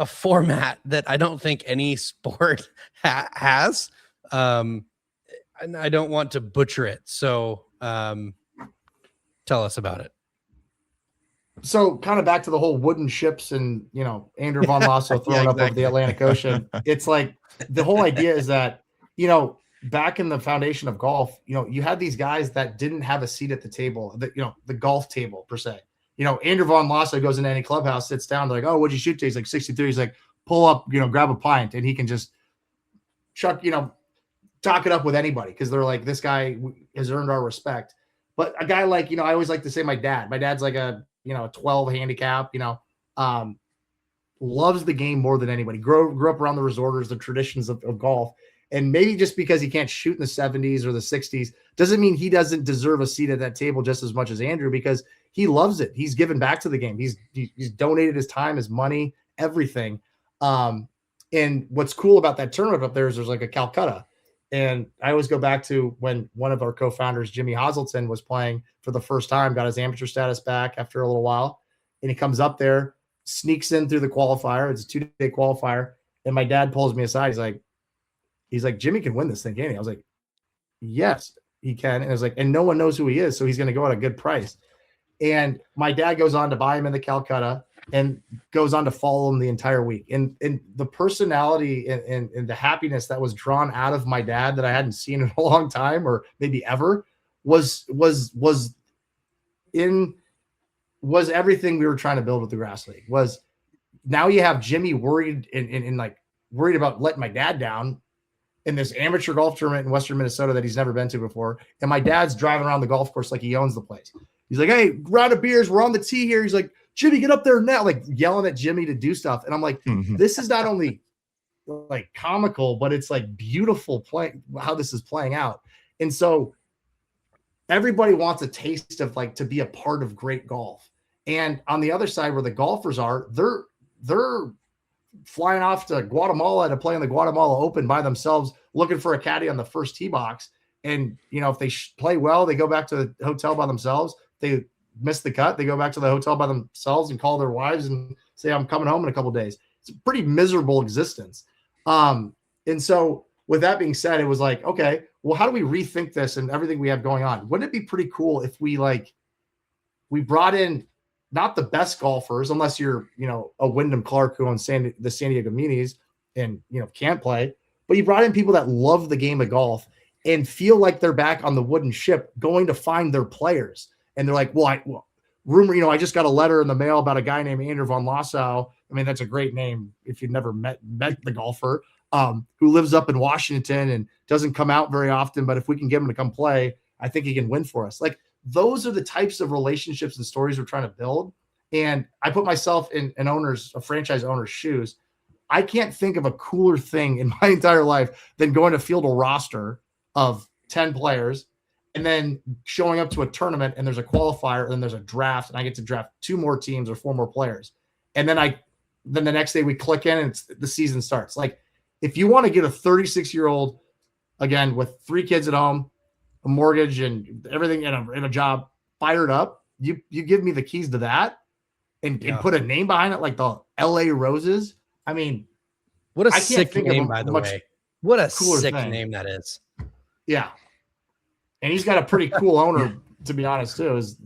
format that I don't think any sport has. And I don't want to butcher it. So tell us about it. So kind of back to the whole wooden ships and, Andrew Von Lasso throwing up over the Atlantic Ocean. It's like the whole idea is that, back in the foundation of golf, you had these guys that didn't have a seat at the table, the golf table per se. Andrew Von Lasso goes into any clubhouse, sits down. They're like, oh, what'd you shoot today? He's like 63. He's like, pull up, grab a pint, and he can just chuck, talk it up with anybody because they're like, this guy has earned our respect. But a guy like, I always like to say my dad's like a, 12 handicap, loves the game more than anybody. Grew up around the resorters, the traditions of golf. And maybe just because he can't shoot in the 70s or the 60s doesn't mean he doesn't deserve a seat at that table just as much as Andrew, because he loves it. He's given back to the game. He's donated his time, his money, everything. And what's cool about that tournament up there is there's like a Calcutta. And I always go back to when one of our co-founders, Jimmy Hazelton, was playing for the first time, got his amateur status back after a little while. And he comes up there, sneaks in through the qualifier. It's a 2-day qualifier. And my dad pulls me aside. He's like, Jimmy can win this thing, can't he? I was like, yes, he can. And I was like, and no one knows who he is, so he's going to go at a good price. And my dad goes on to buy him in the Calcutta and goes on to follow him the entire week. And the personality and the happiness that was drawn out of my dad that I hadn't seen in a long time, or maybe ever, was everything we were trying to build with the Grass League. Was now you have Jimmy worried and like worried about letting my dad down in this amateur golf tournament in Western Minnesota that he's never been to before. And my dad's driving around the golf course like he owns the place. He's like, hey, round of beers, we're on the tee here. He's like, Jimmy, get up there now, like yelling at Jimmy to do stuff. And I'm like, this is not only like comical, but it's like beautiful play how this is playing out. And so everybody wants a taste of like to be a part of great golf. And on the other side where the golfers are, they're flying off to Guatemala to play in the Guatemala Open by themselves, looking for a caddy on the first tee box. And, if they play well, they go back to the hotel by themselves. They miss the cut. They go back to the hotel by themselves and call their wives and say, I'm coming home in a couple of days. It's a pretty miserable existence. And so with that being said, it was like, okay, well, how do we rethink this and everything we have going on? Wouldn't it be pretty cool if we brought in not the best golfers, unless you're, a Wyndham Clark who owns the San Diego Munis and, can't play, but you brought in people that love the game of golf and feel like they're back on the wooden ship going to find their players. And they're like, rumor, I just got a letter in the mail about a guy named Andrew Von Lasso. I mean, that's a great name if you've never met the golfer. who lives up in Washington and doesn't come out very often. But if we can get him to come play, I think he can win for us. Like, those are the types of relationships and stories we're trying to build. And I put myself in a franchise owner's shoes. I can't think of a cooler thing in my entire life than going to field a roster of 10 players and then showing up to a tournament and there's a qualifier and then there's a draft and I get to draft 2 more teams or 4 more players. And then the next day we click in and the season starts. Like, if you want to get a 36-year-old, again, with 3 kids at home, a mortgage and everything in a job, fired up, you give me the keys to that and put a name behind it like the LA Roses. I mean, what a sick name, by the way. What a sick name that is. Yeah. And he's got a pretty cool owner, to be honest, too. Is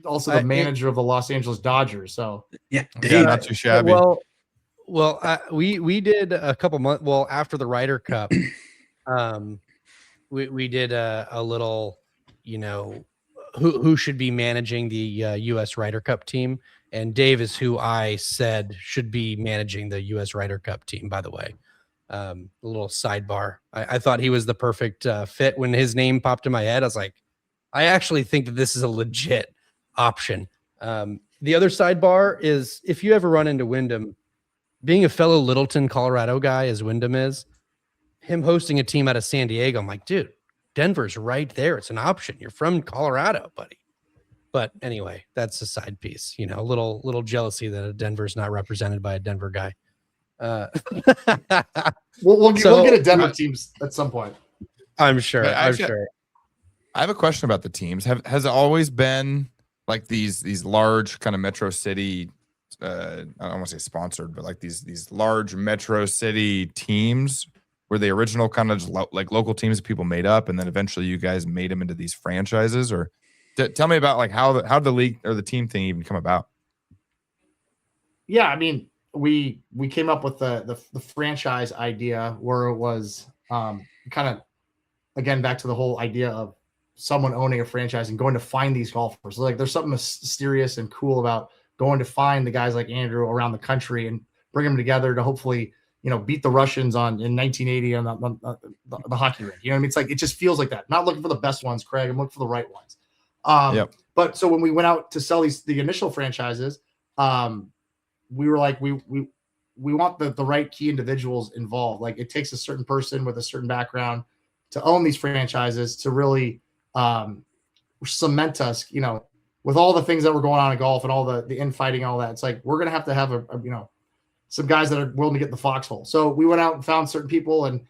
also the manager of the Los Angeles Dodgers. So yeah, not too shabby. Well, we did a couple months. Well, after the Ryder Cup, we did a little, who should be managing the U.S. Ryder Cup team, and Dave is who I said should be managing the U.S. Ryder Cup team. By the way, a little sidebar. I thought he was the perfect fit. When his name popped in my head, I was like, I actually think that this is a legit option. The other sidebar is, if you ever run into Wyndham, being a fellow Littleton, Colorado guy as Wyndham is, him hosting a team out of San Diego, I'm like, dude, Denver's right there. It's an option. You're from Colorado, buddy. But anyway, that's a side piece. A little jealousy that Denver's not represented by a Denver guy. We'll get a Denver teams at some point. I'm sure. I'm sure. I have a question about the teams. Has it always been like these large kind of metro city? I don't want to say sponsored, but like these large metro city teams? Were they original kind of just like local teams that people made up, and then eventually you guys made them into these franchises? Or tell me about like how the league or the team thing even come about. Yeah, I mean, we came up with the franchise idea where it was kind of, again, back to the whole idea of someone owning a franchise and going to find these golfers. Like, there's something mysterious and cool about going to find the guys like Andrew around the country and bring them together to hopefully, beat the Russians in 1980 on the hockey rink. You know what I mean? It's like, it just feels like that. Not looking for the best ones, Craig. I'm looking for the right ones. But so when we went out to sell the initial franchises, we were like, we want the right key individuals involved. Like, it takes a certain person with a certain background to own these franchises to really cement us, with all the things that were going on in golf and all the infighting and all that. It's like, we're going to have a some guys that are willing to get in the foxhole. So we went out and found certain people, and,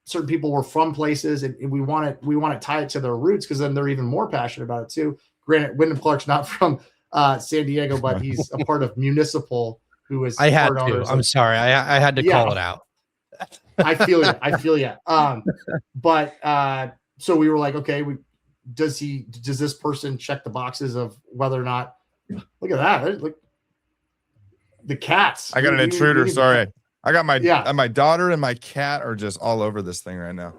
certain people were from places, and we want to tie it to their roots, because then they're even more passionate about it too. Granted, Wyndham Clark's not from San Diego, but he's a part of Municipal, who is. I had to. I'm sorry. I had to call it out. I feel you. But so we were like, okay, does this person check the boxes of whether or not? Look at that! Look, the cats. I got an intruder. Sorry, I got my daughter and my cat are just all over this thing right now.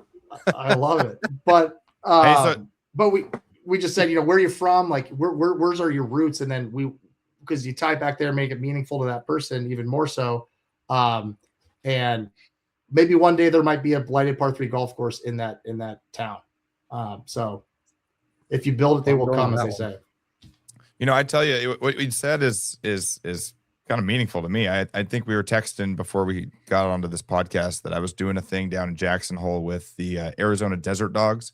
I love it, but but we just said, where are you from? Like, where's your roots? And then because you tie it back there, make it meaningful to that person even more so. And maybe one day there might be a blighted par 3 golf course in that town. So if you build it, they will come, as they say. I tell you, what we said is kind of meaningful to me. I think we were texting before we got onto this podcast that I was doing a thing down in Jackson Hole with the Arizona Desert Dogs.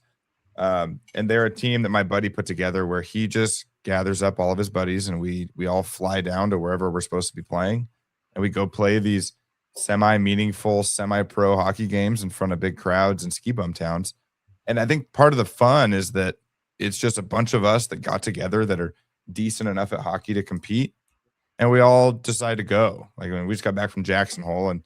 And they're a team that my buddy put together where he just gathers up all of his buddies, and we all fly down to wherever we're supposed to be playing, and we go play these semi-meaningful, semi-pro hockey games in front of big crowds in ski bum towns. And I think part of the fun is that it's just a bunch of us that got together that are decent enough at hockey to compete, and we all decide to go. Like, when we just got back from Jackson Hole, and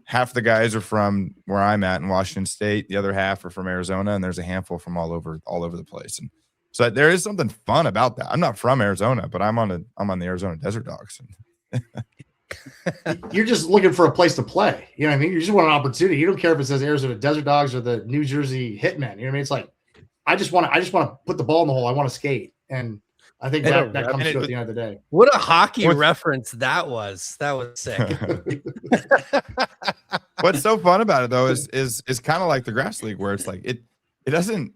half the guys are from where I'm at in Washington State, the other half are from Arizona, and there's a handful from all over the place. And so there is something fun about that. I'm not from Arizona, but I'm on the Arizona Desert Dogs. You're just looking for a place to play. You know what I mean? You just want an opportunity. You don't care if it says Arizona Desert Dogs or the New Jersey Hitmen. You know what I mean? It's like, I just want to put the ball in the hole. I want to skate. And I think that comes to at the end of the day. What a hockey reference that was. That was sick. What's so fun about it though is kind of like the grass league where it's like it doesn't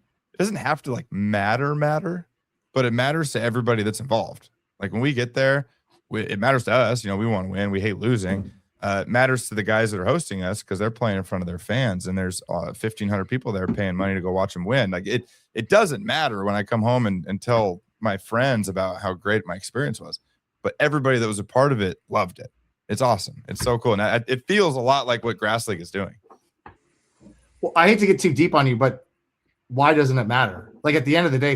have to like matter, but it matters to everybody that's involved. Like when we get there, it matters to us. You know, we want to win. We hate losing. It matters to the guys that are hosting us because they're playing in front of their fans, and there's 1,500 people there paying money to go watch them win. Like it doesn't matter when I come home and tell my friends about how great my experience was, but everybody that was a part of it loved it. It's awesome. It's so cool, and it feels a lot like what Grass League is doing. Well, I hate to get too deep on you, but why doesn't it matter? Like at the end of the day,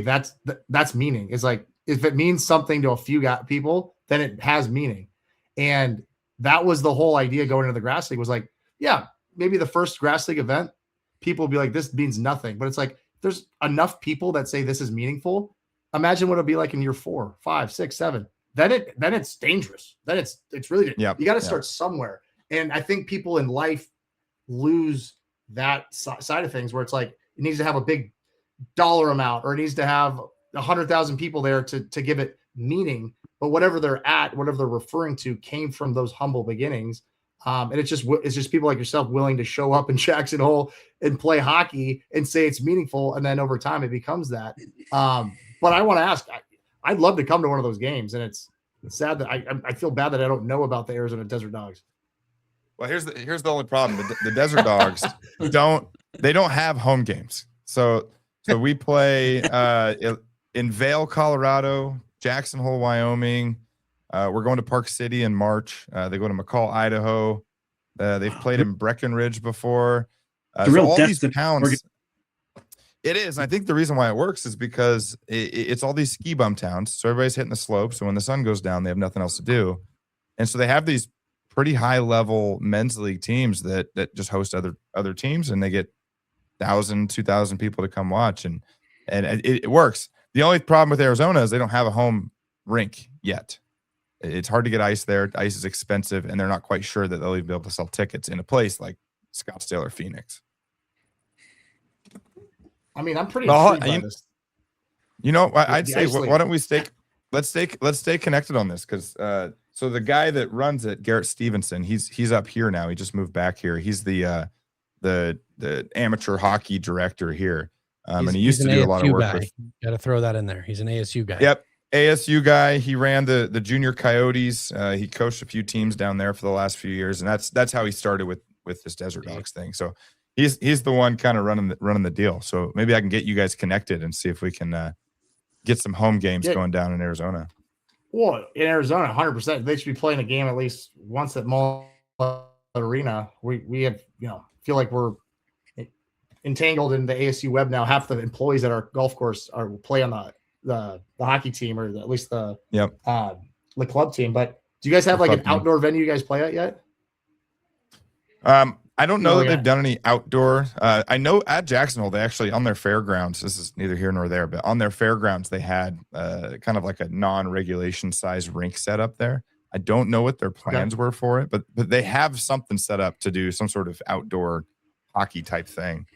that's meaning. It's like if it means something to a few people, then it has meaning. And that was the whole idea going into the Grass League was like, yeah, maybe the first Grass League event, people will be like, this means nothing. But it's like there's enough people that say this is meaningful. Imagine what it'll be like in year 4, 5, 6, 7. Then it's dangerous. Then it's really you got to start somewhere. And I think people in life lose that side of things where it's like it needs to have a big dollar amount or it needs to have 100,000 people there to give it meaning. But whatever they're at, whatever they're referring to came from those humble beginnings. And it's just people like yourself willing to show up in Jackson Hole and play hockey and say it's meaningful. And then over time it becomes that. But I want to ask, I'd love to come to one of those games. And it's sad that I feel bad that I don't know about the Arizona Desert Dogs. Well, here's the only problem. The Desert Dogs don't have home games. So we play in Vail, Colorado, Jackson Hole, Wyoming. We're going to Park City in March. They go to McCall, Idaho. They've played in Breckenridge before. So all these towns. It is. And I think the reason why it works is because it's all these ski bum towns. So everybody's hitting the slopes. So when the sun goes down, they have nothing else to do. And so they have these pretty high level men's league teams that just host other teams, and they get 1,000, 2,000 people to come watch. And it works. The only problem with Arizona is they don't have a home rink yet. It's hard to get ice there. Ice is expensive, and they're not quite sure that they'll even be able to sell tickets in a place like Scottsdale or Phoenix. I mean, I'm pretty intrigued by this. You know, I'd say why don't we let's stay connected on this because so the guy that runs it, Garrett Stevenson, he's up here now. He just moved back here. He's the amateur hockey director here, and he used to do a lot of work. Got to throw that in there. He's an ASU guy. Yep, ASU guy. He ran the junior Coyotes. He coached a few teams down there for the last few years, and that's how he started with this Desert Dogs thing. So. He's the one kind of running the deal. So maybe I can get you guys connected and see if we can get some home games going down in Arizona. Well, in Arizona, 100%. They should be playing a game at least once at Mall Arena. We have, feel like we're entangled in the ASU web now. Half the employees at our golf course play on the hockey team or at least the club team. But do you guys have like an outdoor venue you guys play at yet? I don't know that they've done any outdoor. I know at Jackson Hole, they actually, on their fairgrounds, this is neither here nor there, but on their fairgrounds, they had kind of like a non-regulation size rink set up there. I don't know what their plans were for it, but they have something set up to do some sort of outdoor hockey type thing.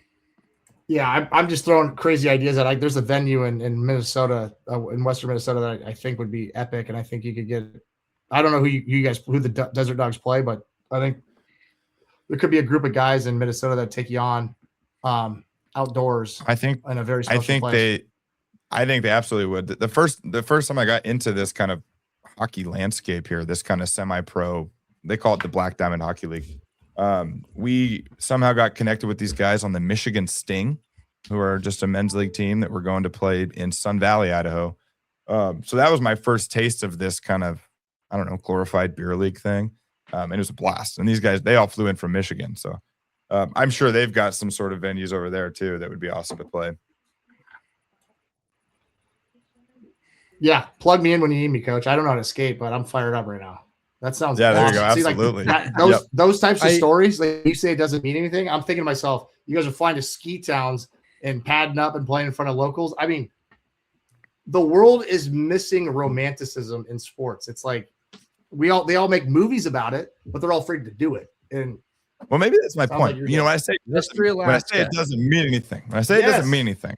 Yeah, I'm just throwing crazy ideas at. There's a venue in Minnesota, in Western Minnesota, that I think would be epic, and I think you could get. I don't know who the Desert Dogs play, but I think there could be a group of guys in Minnesota that take you on outdoors. I think in a very special place. I think they absolutely would. The first time I got into this kind of hockey landscape here, this kind of semi-pro, they call it the Black Diamond Hockey League. We somehow got connected with these guys on the Michigan Sting, who are just a men's league team that we're going to play in Sun Valley, Idaho. So that was my first taste of this kind of, I don't know, glorified beer league thing. And it was a blast. And these guys, they all flew in from Michigan. So I'm sure they've got some sort of venues over there too that would be awesome to play. Yeah, plug me in when you need me, Coach. I don't know how to skate, but I'm fired up right now. That sounds awesome. There you go. Absolutely. See, those types of stories, like you say, it doesn't mean anything. I'm thinking to myself, you guys are flying to ski towns and padding up and playing in front of locals. I mean, the world is missing romanticism in sports. It's like they all make movies about it, but they're all afraid to do it. And well, maybe that's my point. When I say it doesn't mean anything. When I say it doesn't mean anything,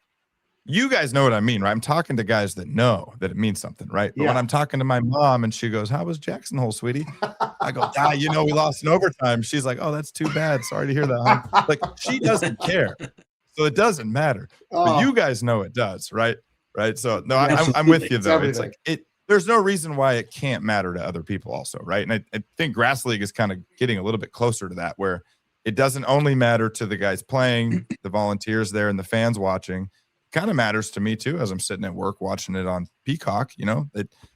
you guys know what I mean, right? I'm talking to guys that know that it means something, right? But when I'm talking to my mom and she goes, "How was Jackson Hole, sweetie?" I go, we lost in overtime. She's like, "Oh, that's too bad. Sorry to hear that." Huh? Like, she doesn't care. So it doesn't matter. But you guys know it does, right? Right. So no, I'm with you though. It's like there's no reason why it can't matter to other people also, right? And I think Grass League is kind of getting a little bit closer to that, where it doesn't only matter to the guys playing, the volunteers there, and the fans watching. It kind of matters to me too, as I'm sitting at work watching it on Peacock.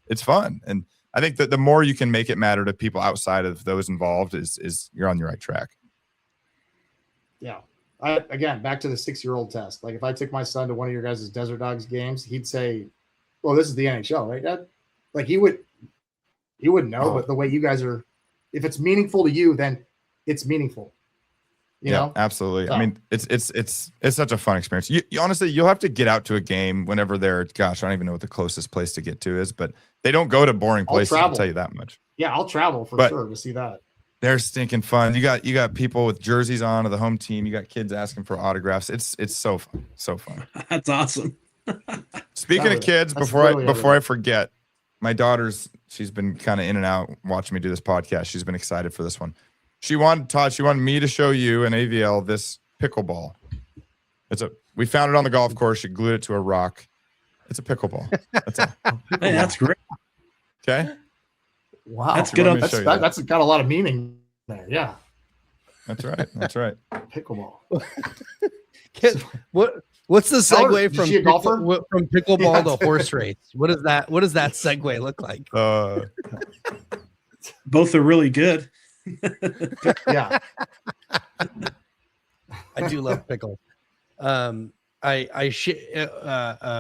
It's fun, and I think that the more you can make it matter to people outside of those involved is you're on the right track. Yeah. Again, back to the 6-year-old test. Like, if I took my son to one of your guys' Desert Dogs games, he'd say, "Well, this is the NHL, right, Dad?" Like, he wouldn't know, but the way you guys are, if it's meaningful to you, then it's meaningful. You know? Absolutely. So, I mean, it's such a fun experience. You honestly, you'll have to get out to a game whenever they're, gosh, I don't even know what the closest place to get to is, but they don't go to boring places. I'll tell you that much. Yeah, I'll travel for sure to see that. They're stinking fun. You got people with jerseys on of the home team. You got kids asking for autographs. It's so fun. So fun. That's awesome. Speaking of kids, before I forget, my daughter's, she's been kind of in and out watching me do this podcast. She's been excited for this one. She wanted me to show you and AVL this pickleball. We found it on the golf course. She glued it to a rock. It's a pickleball. That's all. Hey, that's great. Okay. Wow, that's good. That's got a lot of meaning there. Yeah, that's right. That's right. Pickleball. What's the segue from pickleball to horse race? What does that segue look like? Both are really good. Yeah, I do love pickles.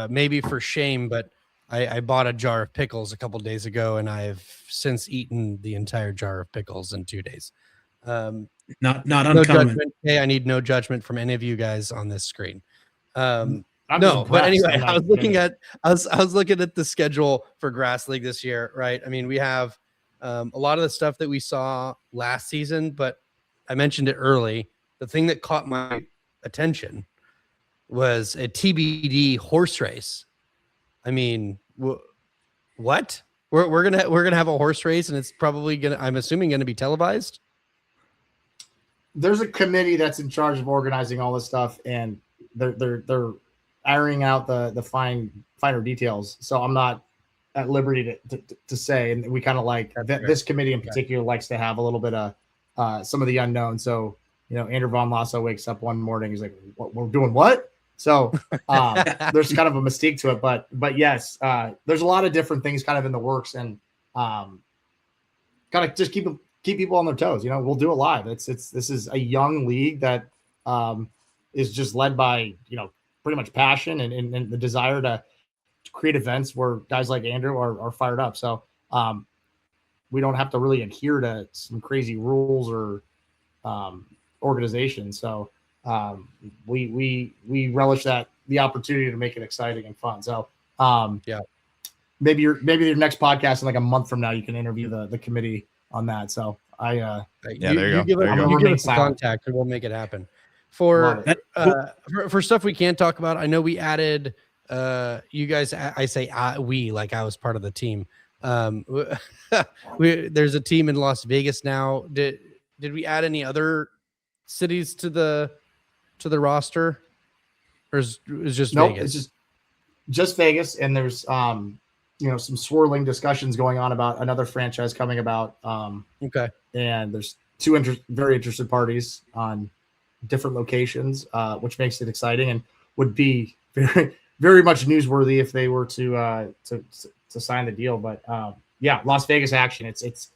Maybe for shame, but I bought a jar of pickles a couple days ago, and I've since eaten the entire jar of pickles in 2 days. Not uncommon. No judgment. Hey, I need no judgment from any of you guys on this screen. But anyway, I was looking at the schedule for Grass League this year, right? I mean, we have a lot of the stuff that we saw last season, but I mentioned it early. The thing that caught my attention was a TBD horse race. I mean, what? We're gonna have a horse race, and it's probably I'm assuming gonna be televised. There's a committee that's in charge of organizing all this stuff, and they're ironing out the finer details. So I'm not at liberty to say, and we kind of like this committee in particular likes to have a little bit of some of the unknown. So Andrew Von Lasso wakes up one morning, he's like, "We're doing what?" So there's kind of a mystique to it, but yes, there's a lot of different things kind of in the works, and kind of just keep people on their toes. We'll do it live. This is a young league that is just led by pretty much passion and the desire to create events where guys like Andrew are fired up. So we don't have to really adhere to some crazy rules or organization. So we relish the opportunity to make it exciting and fun. So maybe your next podcast in like a month from now, you can interview the committee on that. So there you go. Give us contact and we'll make it happen. For stuff we can't talk about, I know we added you guys. I say we, like I was part of the team. There's a team in Las Vegas now. Did we add any other cities to the roster, or is just Vegas? It's just Vegas, and there's some swirling discussions going on about another franchise coming about. Okay, and there's two very interested parties on different locations, which makes it exciting and would be very, very much newsworthy if they were to sign the deal. But Las Vegas action. It's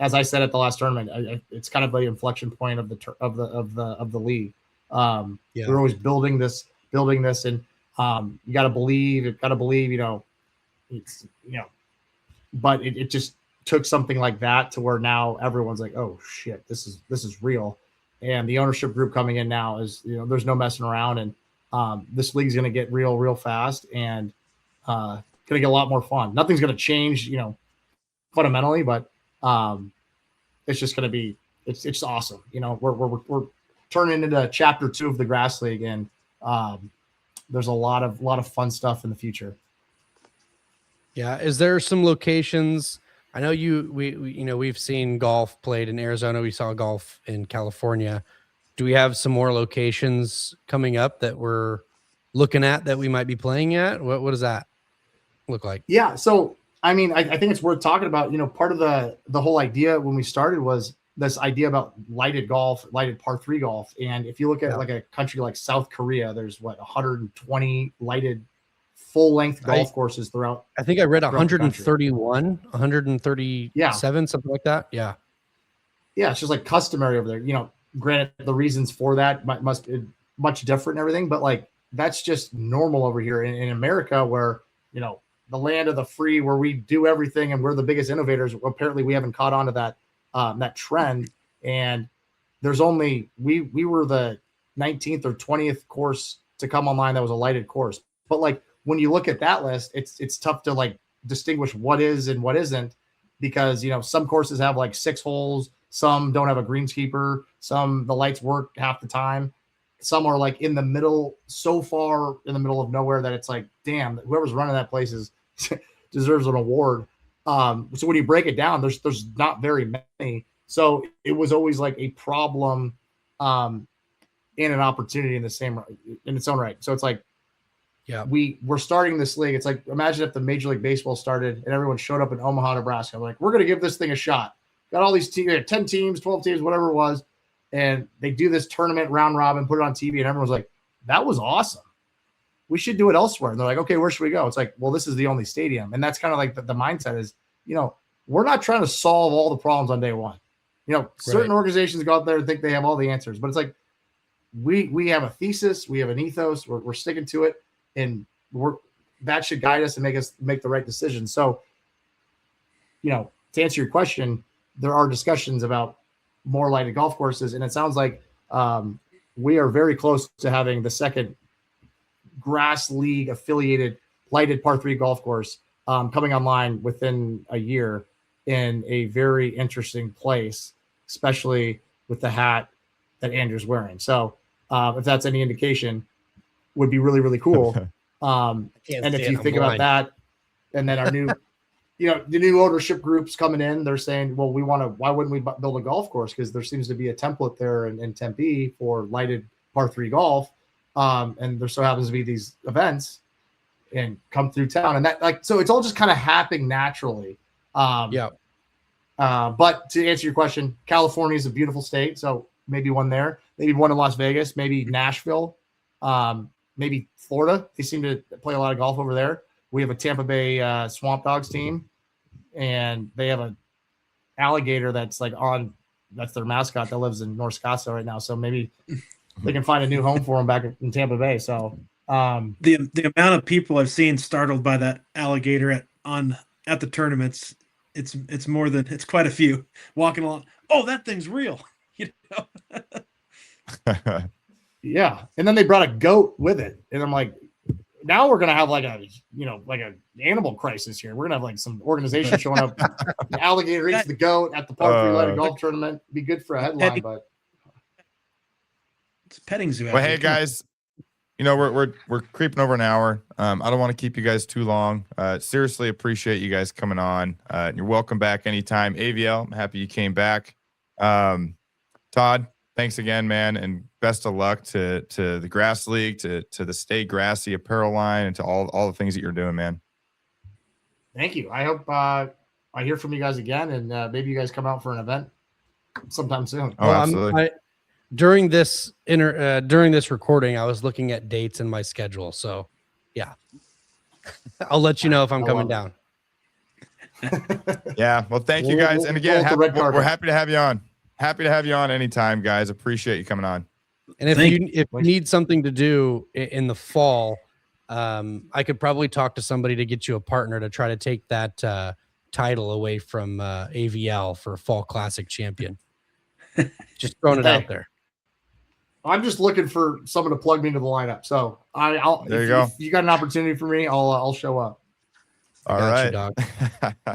as I said at the last tournament, it's kind of the inflection point of the league. We're always building this, and you got to believe. It's but it just took something like that to where now everyone's like, oh shit, this is real. And the ownership group coming in now is, there's no messing around, and this league's going to get real fast, and going to get a lot more fun. Nothing's going to change, fundamentally, but it's just going to be, it's just awesome. We're turning into chapter 2 of the Grass League, and there's a lot of fun stuff in the future. Yeah. Is there some locations? I know we've seen golf played in Arizona. We saw golf in California. Do we have some more locations coming up that we're looking at that we might be playing at? What does that look like? Yeah. So, I mean, I think it's worth talking about, part of the whole idea when we started was this idea about lighted par 3 golf. And if you look at like a country like South Korea, there's 120 lighted full length golf courses throughout. I think I read 131, 137, something like that. Yeah. Yeah. It's just like customary over there, granted the reasons for that must be much different and everything, but like, that's just normal over here in America where, the land of the free, where we do everything and we're the biggest innovators. Apparently we haven't caught on to that trend. And there's only, we were the 19th or 20th course to come online that was a lighted course. But like, when you look at that list, it's tough to like distinguish what is and what isn't, because, some courses have like 6 holes, some don't have a greenskeeper, some the lights work half the time. Some are like in the middle, so far in the middle of nowhere that it's like, damn, whoever's running that place deserves an award. So when you break it down, there's not very many. So it was always like a problem and an opportunity in its own right. So it's like, yeah, we're starting this league. It's like, imagine if the Major League Baseball started and everyone showed up in Omaha, Nebraska. Like, we're going to give this thing a shot. Got all these teams, 10 teams, 12 teams, whatever it was. And they do this tournament round robin, put it on TV, and everyone's like, that was awesome. We should do it elsewhere. And they're like, okay, where should we go? It's like, well, this is the only stadium. And that's kind of like the mindset is, we're not trying to solve all the problems on day one. Certain organizations go out there and think they have all the answers, but it's like, we have a thesis, we have an ethos, we're sticking to it, and that should guide us and make us make the right decision. So, to answer your question, there are discussions about more lighted golf courses, and it sounds like we are very close to having the second grass league affiliated lighted par 3 golf course coming online within a year in a very interesting place, especially with the hat that Andrew's wearing. So if that's any indication, would be really, really cool. And if you think about that, and then our new the new ownership groups coming in, they're saying, well, why wouldn't we build a golf course? Because there seems to be a template there in Tempe for lighted par 3 golf. And there so happens to be these events and come through town. And that so it's all just kind of happening naturally. But to answer your question, California is a beautiful state. So maybe one there, maybe one in Las Vegas, maybe Nashville, maybe Florida. They seem to play a lot of golf over there. We have a Tampa Bay Swamp Dogs team, and they have an alligator that's their mascot that lives in North Scottsdale right now. So maybe they can find a new home for him back in Tampa Bay. So the amount of people I've seen startled by that alligator at the tournaments, it's quite a few walking along. Oh, that thing's real. Yeah. And then they brought a goat with it. And I'm like, now we're going to have like an animal crisis here. We're going to have like some organization showing up. The alligator eats the goat at the par 3 lighted golf tournament. Be good for a headline, but it's a petting zoo. Well, hey guys, we're creeping over an hour. I don't want to keep you guys too long. Seriously appreciate you guys coming on. You're welcome back anytime. AVL, I'm happy you came back. Todd, thanks again, man, and best of luck to the Grass League, to the Stay Grassy apparel line, and to all the things that you're doing, man. Thank you. I hope I hear from you guys again, and maybe you guys come out for an event sometime soon. Oh, absolutely. During this recording, I was looking at dates in my schedule. So, yeah, I'll let you know if I'm coming down. Yeah. Well, thank you guys. And again, we're happy to have you on. Happy to have you on anytime, guys. Appreciate you coming on. And if you need something to do in the fall, I could probably talk to somebody to get you a partner to try to take that title away from AVL for Fall Classic champion. Just throwing it out there. I'm just looking for someone to plug me into the lineup. So I'll there you go. If you got an opportunity for me, I'll show up. All right. You, dog.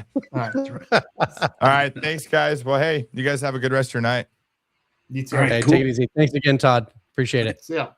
All right. Thanks, guys. Well, hey, you guys have a good rest of your night. You too. All right, cool. Take it easy. Thanks again, Todd. Appreciate it. See ya.